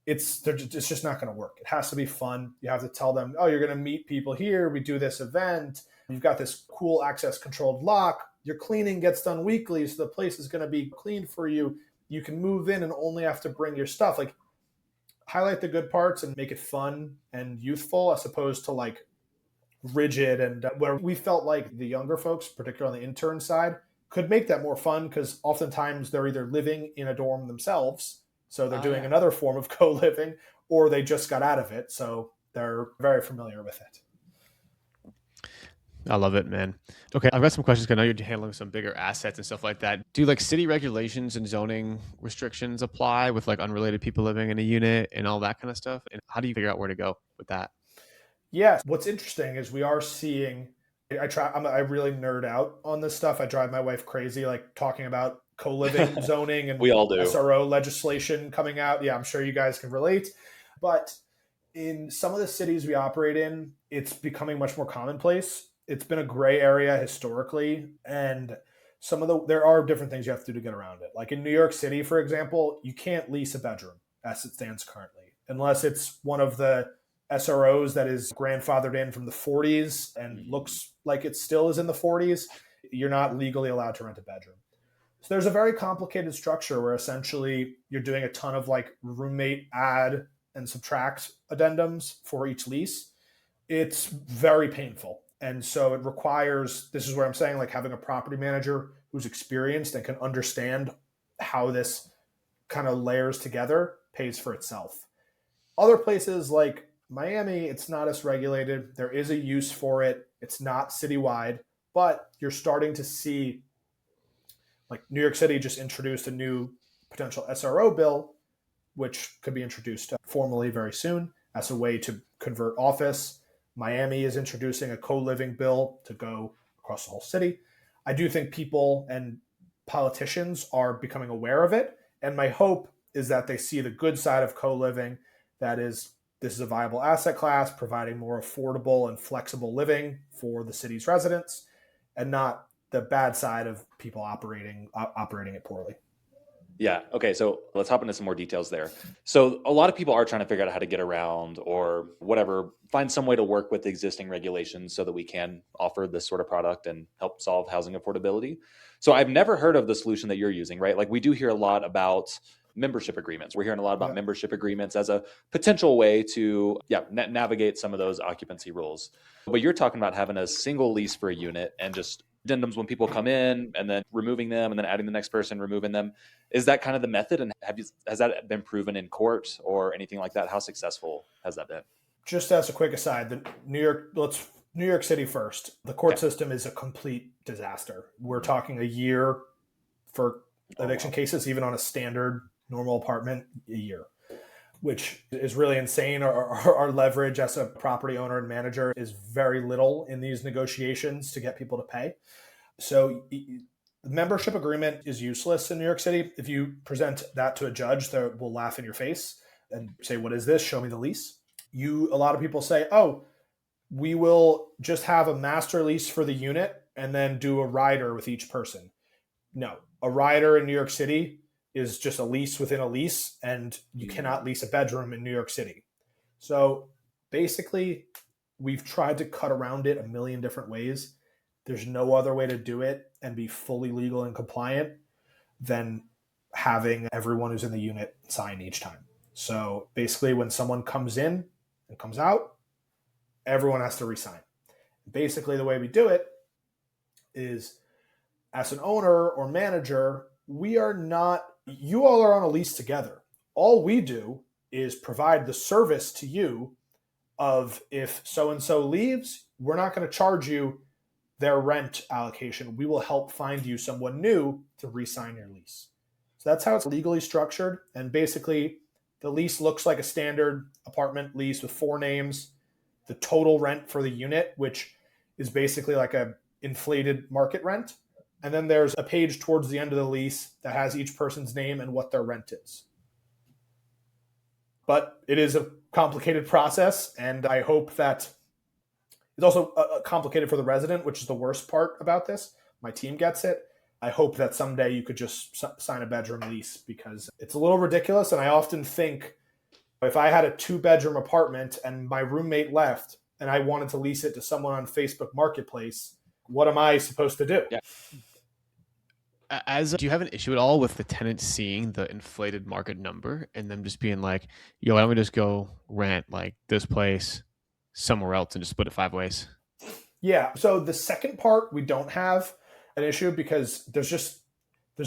it's just not going to work. It has to be fun. You have to tell them, oh, you're going to meet people here. We do this event. You've got this cool access controlled lock. Your cleaning gets done weekly, so the place is going to be clean for you. You can move in and only have to bring your stuff. Like, highlight the good parts and make it fun and youthful as opposed to like rigid. And where we felt like the younger folks, particularly on the intern side, could make that more fun because oftentimes they're either living in a dorm themselves, so they're doing another form of co-living, or they just got out of it, so they're very familiar with it. I love it, man. Okay, I've got some questions because I know you're handling some bigger assets and stuff like that. Do like city regulations and zoning restrictions apply with like unrelated people living in a unit and all that kind of stuff? And how do you figure out where to go with that? Yeah, what's interesting is we are seeing, I really nerd out on this stuff. I drive my wife crazy, like talking about co-living zoning and We all do. SRO legislation coming out. Yeah, I'm sure you guys can relate. But in some of the cities we operate in, it's becoming much more commonplace. It's been a gray area historically, and there are different things you have to do to get around it. Like in New York City, for example, you can't lease a bedroom as it stands currently, unless it's one of the SROs that is grandfathered in from the 40s and looks like it still is in the 40s. You're not legally allowed to rent a bedroom. So there's a very complicated structure where essentially you're doing a ton of like roommate add and subtract addendums for each lease. It's very painful. And so it requires, this is where I'm saying, like, having a property manager who's experienced and can understand how this kind of layers together pays for itself. Other places like Miami, it's not as regulated. There is a use for it. It's not citywide, but you're starting to see, like, New York City just introduced a new potential SRO bill, which could be introduced formally very soon as a way to convert office. Miami is introducing a co-living bill to go across the whole city. I do think people and politicians are becoming aware of it. And my hope is that they see the good side of co-living. That is, this is a viable asset class, providing more affordable and flexible living for the city's residents, and not the bad side of people operating it poorly. Yeah. Okay. So let's hop into some more details there. So a lot of people are trying to figure out how to get around or whatever, find some way to work with the existing regulations so that we can offer this sort of product and help solve housing affordability. So I've never heard of the solution that you're using, right? Like, we do hear a lot about membership agreements. We're hearing a lot about membership agreements as a potential way to navigate some of those occupancy rules. But you're talking about having a single lease for a unit and just addendums when people come in, and then removing them, and then adding the next person, removing them. Is that kind of the method? And has that been proven in court or anything like that? How successful has that been? Just as a quick aside, New York City first. The court system is a complete disaster. We're talking a year for eviction cases, even on a standard normal apartment, a year, which is really insane. Our leverage as a property owner and manager is very little in these negotiations to get people to pay. So the membership agreement is useless in New York City. If you present that to a judge, they will laugh in your face and say, "What is this? Show me the lease." A lot of people say, "Oh, we will just have a master lease for the unit and then do a rider with each person." No, a rider in New York City is just a lease within a lease, and you cannot lease a bedroom in New York City. So basically, we've tried to cut around it a million different ways. There's no other way to do it and be fully legal and compliant than having everyone who's in the unit sign each time. So basically, when someone comes in and comes out, everyone has to re-sign. Basically, the way we do it is, as an owner or manager, you all are on a lease together. All we do is provide the service to you of, if so-and-so leaves, we're not going to charge you their rent allocation. We will help find you someone new to re-sign your lease. So that's how it's legally structured. And basically, the lease looks like a standard apartment lease with 4 names, the total rent for the unit, which is basically like a inflated market rent. And then there's a page towards the end of the lease that has each person's name and what their rent is. But it is a complicated process, and I hope that it's also complicated for the resident, which is the worst part about this. My team gets it. I hope that someday you could just sign a bedroom lease, because it's a little ridiculous. And I often think, if I had a 2-bedroom apartment and my roommate left and I wanted to lease it to someone on Facebook Marketplace, what am I supposed to do? Yeah. Do you have an issue at all with the tenant seeing the inflated market number and them just being like, "Yo, why don't we just go rent like this place somewhere else and just split it 5 ways?" Yeah. So the second part, we don't have an issue, because there's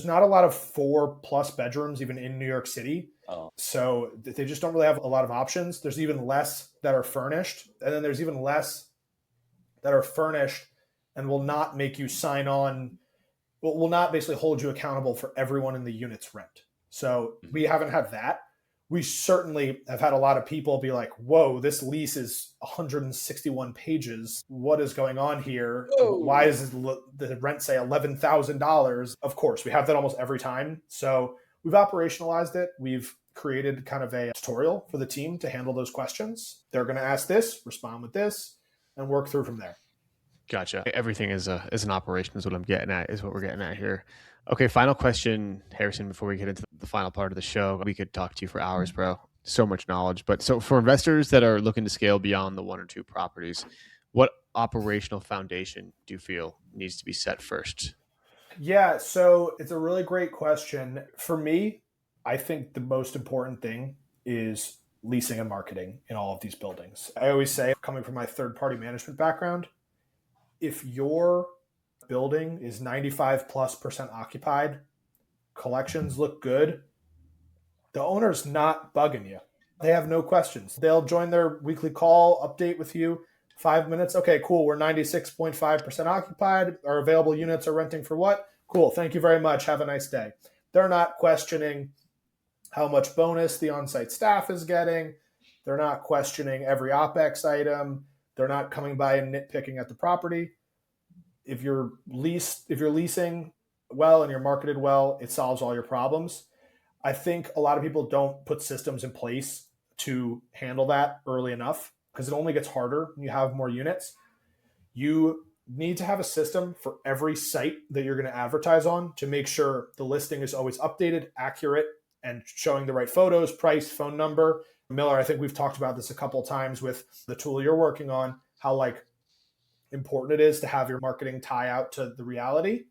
not a lot of 4+ bedrooms even in New York City. Oh. So they just don't really have a lot of options. There's even less that are furnished, and then there's even less that are furnished and will not make you sign on. Will not basically hold you accountable for everyone in the unit's rent. So we haven't had that. We certainly have had a lot of people be like, "Whoa, this lease is 161 pages. What is going on here? Whoa. Why is the rent say $11,000? Of course, we have that almost every time. So we've operationalized it. We've created kind of a tutorial for the team to handle those questions. They're going to ask this, respond with this, and work through from there. Gotcha. Everything is an operation is what I'm getting at, is what we're getting at here. Okay, final question, Harrison, before we get into the final part of the show. We could talk to you for hours, bro. So much knowledge. But so for investors that are looking to scale beyond the 1 or 2 properties, what operational foundation do you feel needs to be set first? Yeah, so it's a really great question. For me, I think the most important thing is leasing and marketing in all of these buildings. I always say, coming from my third-party management background, If your building is 95+% occupied, collections look good, the owner's not bugging you. They have no questions. They'll join their weekly call, update with you, 5 minutes. Okay, cool. We're 96.5% occupied. Our available units are renting for what? Cool. Thank you very much. Have a nice day. They're not questioning how much bonus the on-site staff is getting. They're not questioning every OpEx item. They're not coming by and nitpicking at the property. If you're leasing well and you're marketed well, it solves all your problems. I think a lot of people don't put systems in place to handle that early enough because it only gets harder when you have more units. You need to have a system for every site that you're going to advertise on to make sure the listing is always updated, accurate, and showing the right photos, price, phone number. Miller, I think we've talked about this a couple of times with the tool you're working on, how important it is to have your marketing tie out to the reality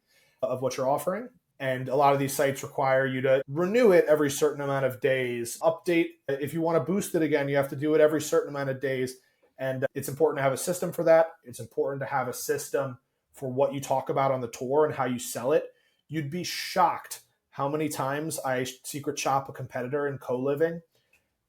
of what you're offering. And a lot of these sites require you to renew it every certain amount of days, update. If you want to boost it again, you have to do it every certain amount of days. And it's important to have a system for that. It's important to have a system for what you talk about on the tour and how you sell it. You'd be shocked how many times I secret shop a competitor in co-living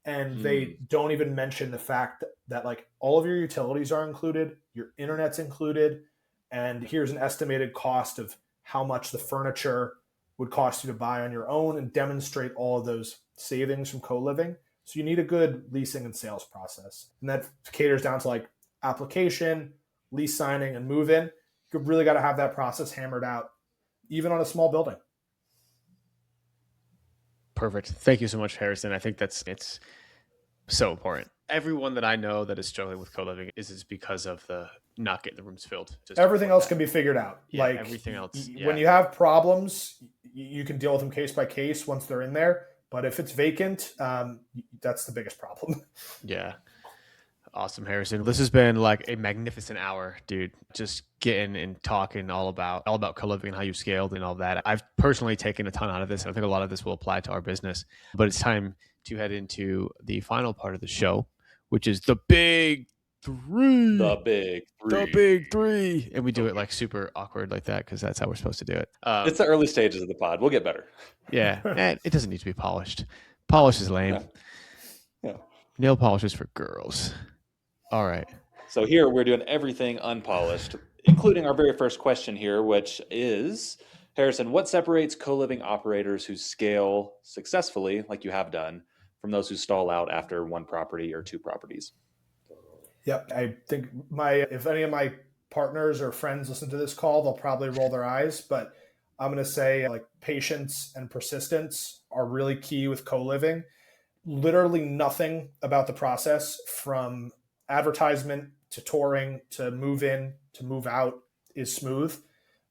and they don't even mention the fact that all of your utilities are included, your internet's included, and here's an estimated cost of how much the furniture would cost you to buy on your own, and demonstrate all of those savings from co-living. So you need a good leasing and sales process. And that caters down to application, lease signing, and move-in. You really got to have that process hammered out, even on a small building. Perfect. Thank you so much, Harrison. I think it's so important. Everyone that I know that is struggling with co-living is because of the not getting the rooms filled. Everything else can be figured out. Yeah, everything else. When you have problems, you can deal with them case by case once they're in there. But if it's vacant, that's the biggest problem. Yeah. Awesome, Harrison. This has been a magnificent hour, dude. Just getting and talking all about co-living and how you scaled and all that. I've personally taken a ton out of this, and I think a lot of this will apply to our business. But it's time to head into the final part of the show, which is the big three. The big three. The big three. And we do it super awkward like that because that's how we're supposed to do it. It's the early stages of the pod. We'll get better. Yeah. And it doesn't need to be polished. Polish is lame. Yeah. Nail polish is for girls. All right. So here we're doing everything unpolished, including our very first question here, which is, Harrison, what separates co-living operators who scale successfully, like you have done, from those who stall out after one property or two properties? Yep. I think if any of my partners or friends listen to this call, they'll probably roll their eyes, but I'm going to say patience and persistence are really key with co-living. Literally nothing about the process from advertisement to touring to move in to move out is smooth,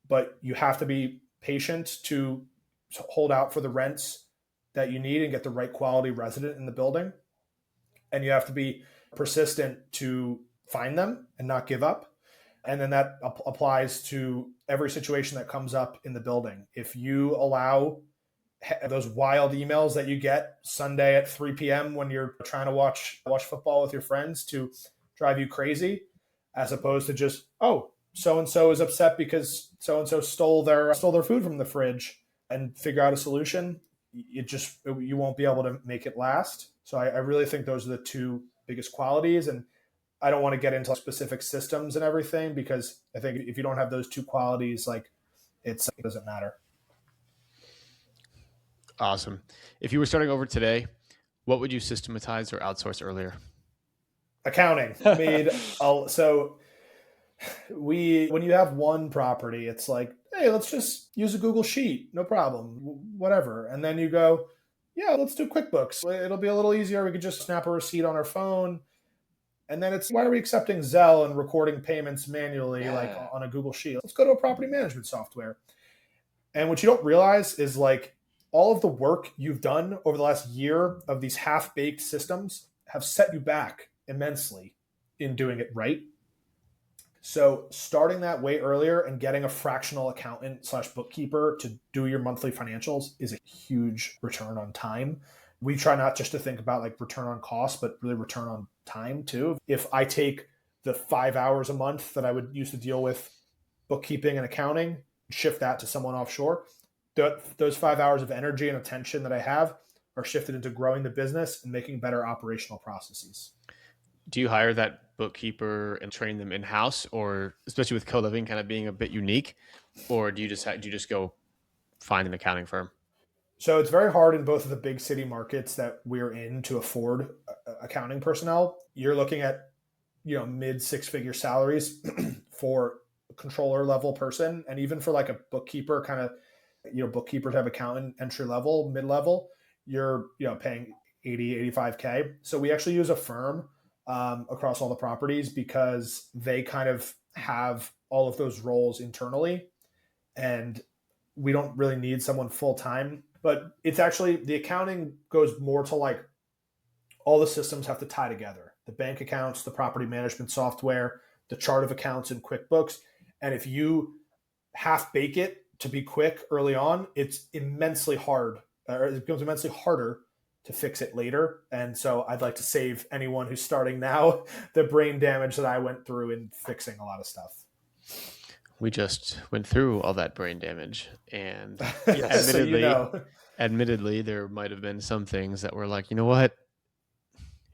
but you have to be patient to hold out for the rents that you need and get the right quality resident in the building. And you have to be persistent to find them and not give up. And then that applies to every situation that comes up in the building. If you allow those wild emails that you get Sunday at 3 p.m. when you're trying to watch football with your friends to drive you crazy, as opposed to just, oh, so-and-so is upset because so-and-so stole their food from the fridge, and figure out a solution, you won't be able to make it last. So I really think those are the two biggest qualities. And I don't want to get into specific systems and everything, because I think if you don't have those two qualities, it doesn't matter. Awesome. If you were starting over today, what would you systematize or outsource earlier? Accounting. When you have one property, it's hey, let's just use a Google Sheet. No problem. Whatever. And then you go, yeah, let's do QuickBooks. It'll be a little easier. We could just snap a receipt on our phone. And then it's, why are we accepting Zelle and recording payments manually on a Google Sheet? Let's go to a property management software. And what you don't realize is all of the work you've done over the last year of these half-baked systems have set you back immensely in doing it right. So starting that way earlier and getting a fractional accountant / bookkeeper to do your monthly financials is a huge return on time. We try not just to think about return on cost, but really return on time too. If I take the 5 hours a month that I would use to deal with bookkeeping and accounting, shift that to someone offshore. Those 5 hours of energy and attention that I have are shifted into growing the business and making better operational processes. Do you hire that bookkeeper and train them in-house, or especially with co-living kind of being a bit unique, or do you just go find an accounting firm? So it's very hard in both of the big city markets that we're in to afford accounting personnel. You're looking at, mid six-figure salaries for a controller level person, and even for like a bookkeeper kind of, bookkeeper type accountant, entry level, mid level, you're paying 80, 85K. So we actually use a firm across all the properties because they kind of have all of those roles internally, and we don't really need someone full time. But it's actually, the accounting goes more to like all the systems have to tie together: the bank accounts, the property management software, the chart of accounts in QuickBooks. And if you half bake it to be quick early on, it's immensely hard, or it becomes immensely harder to fix it later. And so I'd like to save anyone who's starting now the brain damage that I went through in fixing a lot of stuff. We just went through all that brain damage, and So admittedly, there might have been some things that were like, you know what?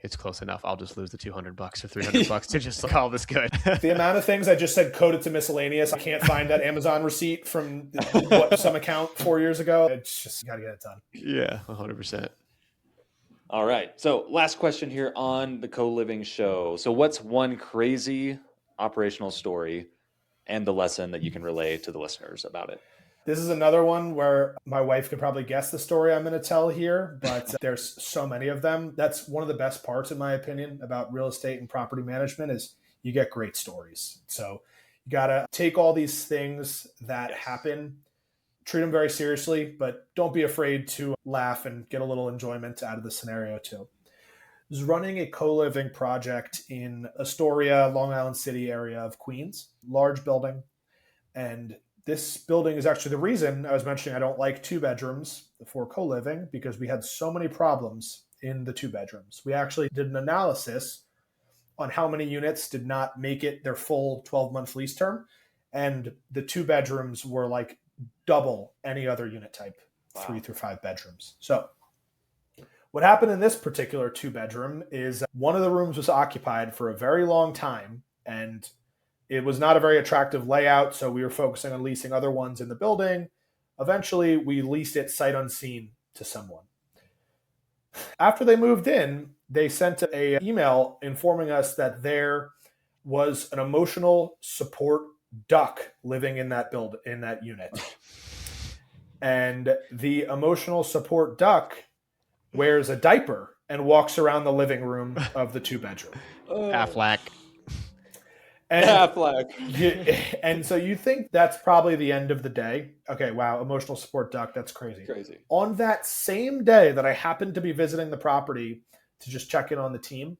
It's close enough. I'll just lose the $200 or $300 to just call this good. The amount of things I just said coded to miscellaneous. I can't find that Amazon receipt from some account 4 years ago. It's just, got to get it done. Yeah, 100%. All right. So last question here on the co-living show. So what's one crazy operational story and the lesson that you can relay to the listeners about it? This is another one where my wife could probably guess the story I'm going to tell here, but there's so many of them. That's one of the best parts, in my opinion, about real estate and property management is you get great stories. So you got to take all these things that happen, treat them very seriously, but don't be afraid to laugh and get a little enjoyment out of the scenario too. I was running a co-living project in Astoria, Long Island City area of Queens, large building. And this building is actually the reason I was mentioning I don't like 2 bedrooms for co-living, because we had so many problems in the 2 bedrooms. We actually did an analysis on how many units did not make it their full 12-month lease term. And the 2 bedrooms were like double any other unit type, wow. 3 through 5 bedrooms. So what happened in this particular 2 bedroom is one of the rooms was occupied for a very long time, and it was not a very attractive layout, so we were focusing on leasing other ones in the building. Eventually, we leased it sight unseen to someone. After they moved in, they sent an email informing us that there was an emotional support duck living in that unit. And the emotional support duck wears a diaper and walks around the living room of the 2 bedroom. Affleck. And so you think that's probably the end of the day. Okay, wow, emotional support duck, that's crazy. On that same day that I happened to be visiting the property to just check in on the team,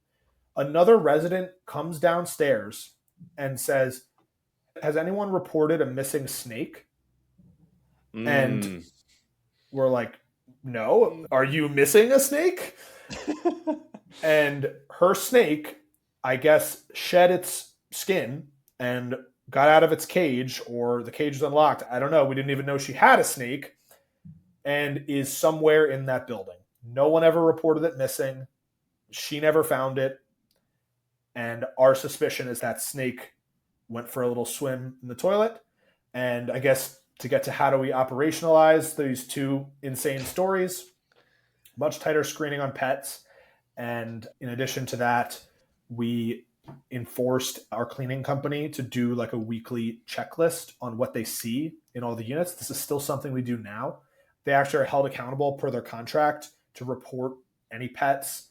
another resident comes downstairs and says, "Has anyone reported a missing snake?" And we're like, "No, are you missing a snake?" And her snake, I guess, shed its skin and got out of its cage, or the cage was unlocked. I don't know. We didn't even know she had a snake, and is somewhere in that building. No one ever reported it missing. She never found it. And our suspicion is that snake went for a little swim in the toilet. And I guess to get to how do we operationalize these 2 insane stories, much tighter screening on pets. And in addition to that, we enforced our cleaning company to do like a weekly checklist on what they see in all the units. This is still something we do now. They actually are held accountable per their contract to report any pets,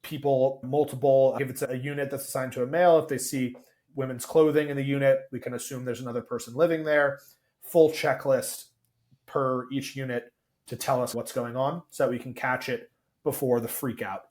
people, multiple. If it's a unit that's assigned to a male, if they see women's clothing in the unit, we can assume there's another person living there. Full checklist per each unit to tell us what's going on so that we can catch it before the freak out.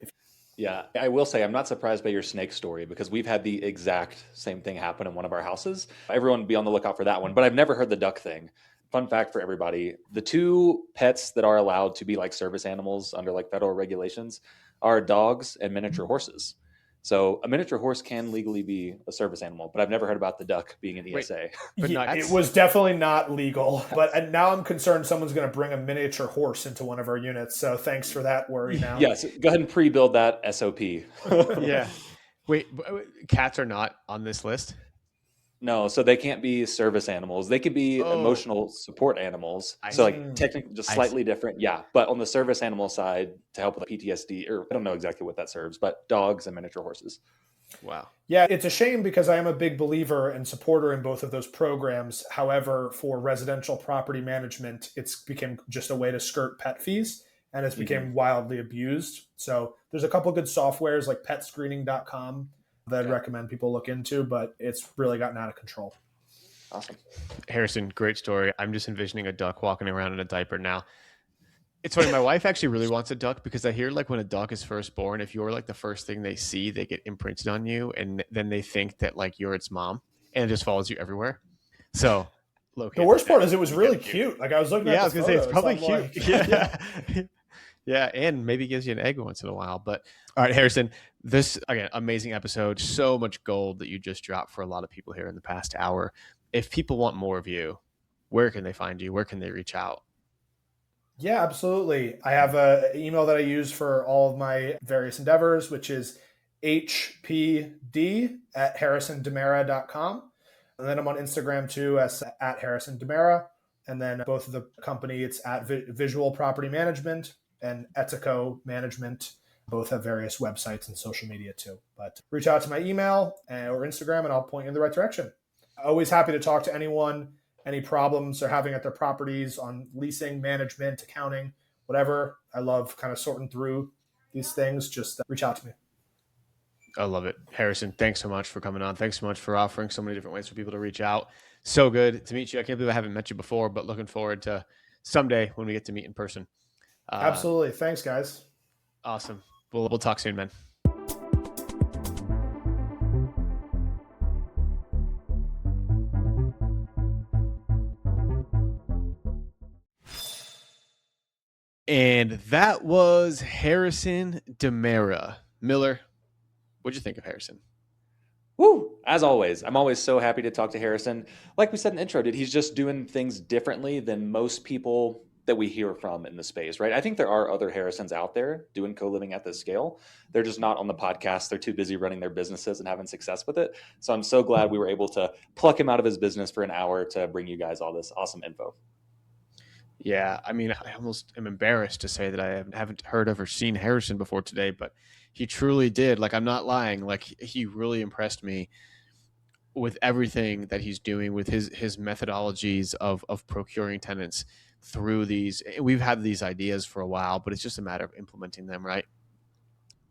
Yeah, I will say I'm not surprised by your snake story, because we've had the exact same thing happen in one of our houses. Everyone be on the lookout for that one, but I've never heard the duck thing. Fun fact for everybody, the 2 pets that are allowed to be like service animals under like federal regulations are dogs and miniature horses. So a miniature horse can legally be a service animal, but I've never heard about the duck being an Wait. ESA. But Yeah, it was definitely not legal. But now I'm concerned someone's going to bring a miniature horse into one of our units. So thanks for that worry now. Yes, go ahead and pre-build that SOP. Yeah. Wait, cats are not on this list? No, so they can't be service animals. They could be emotional support animals. So like technically just slightly different. Yeah. But on the service animal side, to help with PTSD, or I don't know exactly what that serves, but dogs and miniature horses. Wow. Yeah, it's a shame because I am a big believer and supporter in both of those programs. However, for residential property management, it's become just a way to skirt pet fees, and it's become wildly abused. So there's a couple good softwares like petscreening.com that I'd recommend people look into, but it's really gotten out of control. Awesome. Harrison, great story. I'm just envisioning a duck walking around in a diaper now. It's funny. My wife actually really wants a duck because I hear like when a duck is first born, if you're like the first thing they see, they get imprinted on you, and then they think that like you're its mom, and it just follows you everywhere. So the worst part is it was really cute. Like I was looking at I was gonna say it's probably cute. Like, yeah. Yeah, and maybe gives you an egg once in a while. But all right, Harrison, this again, amazing episode. So much gold that you just dropped for a lot of people here in the past hour. If people want more of you, where can they find you? Where can they reach out? Yeah, absolutely. I have an email that I use for all of my various endeavors, which is hpd@harrisondemeira.com. And then I'm on Instagram too as at Harrison DeMaira. And then both of the company, it's at Visual Property Management and Etico Management. Both have various websites and social media too. But reach out to my email or Instagram and I'll point you in the right direction. Always happy to talk to anyone, any problems they're having at their properties on leasing, management, accounting, whatever. I love kind of sorting through these things. Just reach out to me. I love it. Harrison, thanks so much for coming on. Thanks so much for offering so many different ways for people to reach out. So good to meet you. I can't believe I haven't met you before, but looking forward to someday when we get to meet in person. Absolutely. Thanks, guys. Awesome. We'll talk soon, man. And that was Harrison DeMaira. Miller, what'd you think of Harrison? Woo! As always, I'm always so happy to talk to Harrison. Like we said in the intro, he's just doing things differently than most people that we hear from in the space, right? I think there are other Harrisons out there doing co-living at this scale. They're just not on the podcast. They're too busy running their businesses and having success with it. So I'm so glad we were able to pluck him out of his business for an hour to bring you guys all this awesome info. Yeah, I mean, I almost am embarrassed to say that I haven't heard of or seen Harrison before today, but he truly did. Like, I'm not lying. Like, he really impressed me with everything that he's doing with his methodologies of procuring tenants through these. We've had these ideas for a while, but it's just a matter of implementing them, right?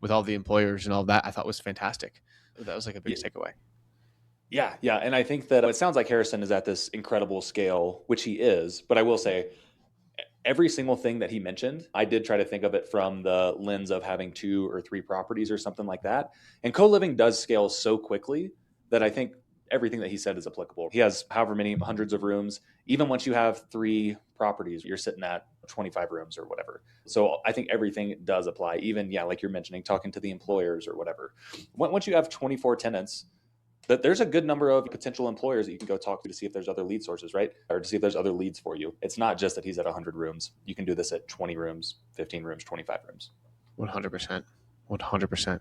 With all the employers and all that, I thought was fantastic. That was like a big takeaway. Yeah. And I think that it sounds like Harrison is at this incredible scale, which he is. But I will say, every single thing that he mentioned, I did try to think of it from the lens of having 2 or 3 properties or something like that. And co-living does scale so quickly that I think everything that he said is applicable. He has however many hundreds of rooms. Even once you have 3 properties, you're sitting at 25 rooms or whatever. So I think everything does apply. Even, like you're mentioning, talking to the employers or whatever. Once you have 24 tenants, that there's a good number of potential employers that you can go talk to see if there's other lead sources, right? Or to see if there's other leads for you. It's not just that he's at 100 rooms. You can do this at 20 rooms, 15 rooms, 25 rooms. 100%. 100%.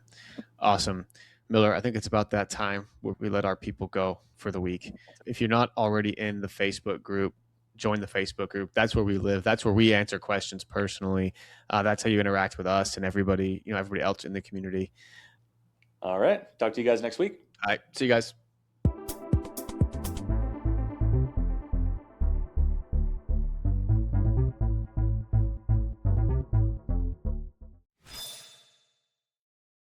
Awesome. Miller, I think it's about that time where we let our people go for the week. If you're not already in the Facebook group, join the Facebook group. That's where we live. That's where we answer questions personally. That's how you interact with us and everybody else in the community. All right. Talk to you guys next week. All right. See you guys.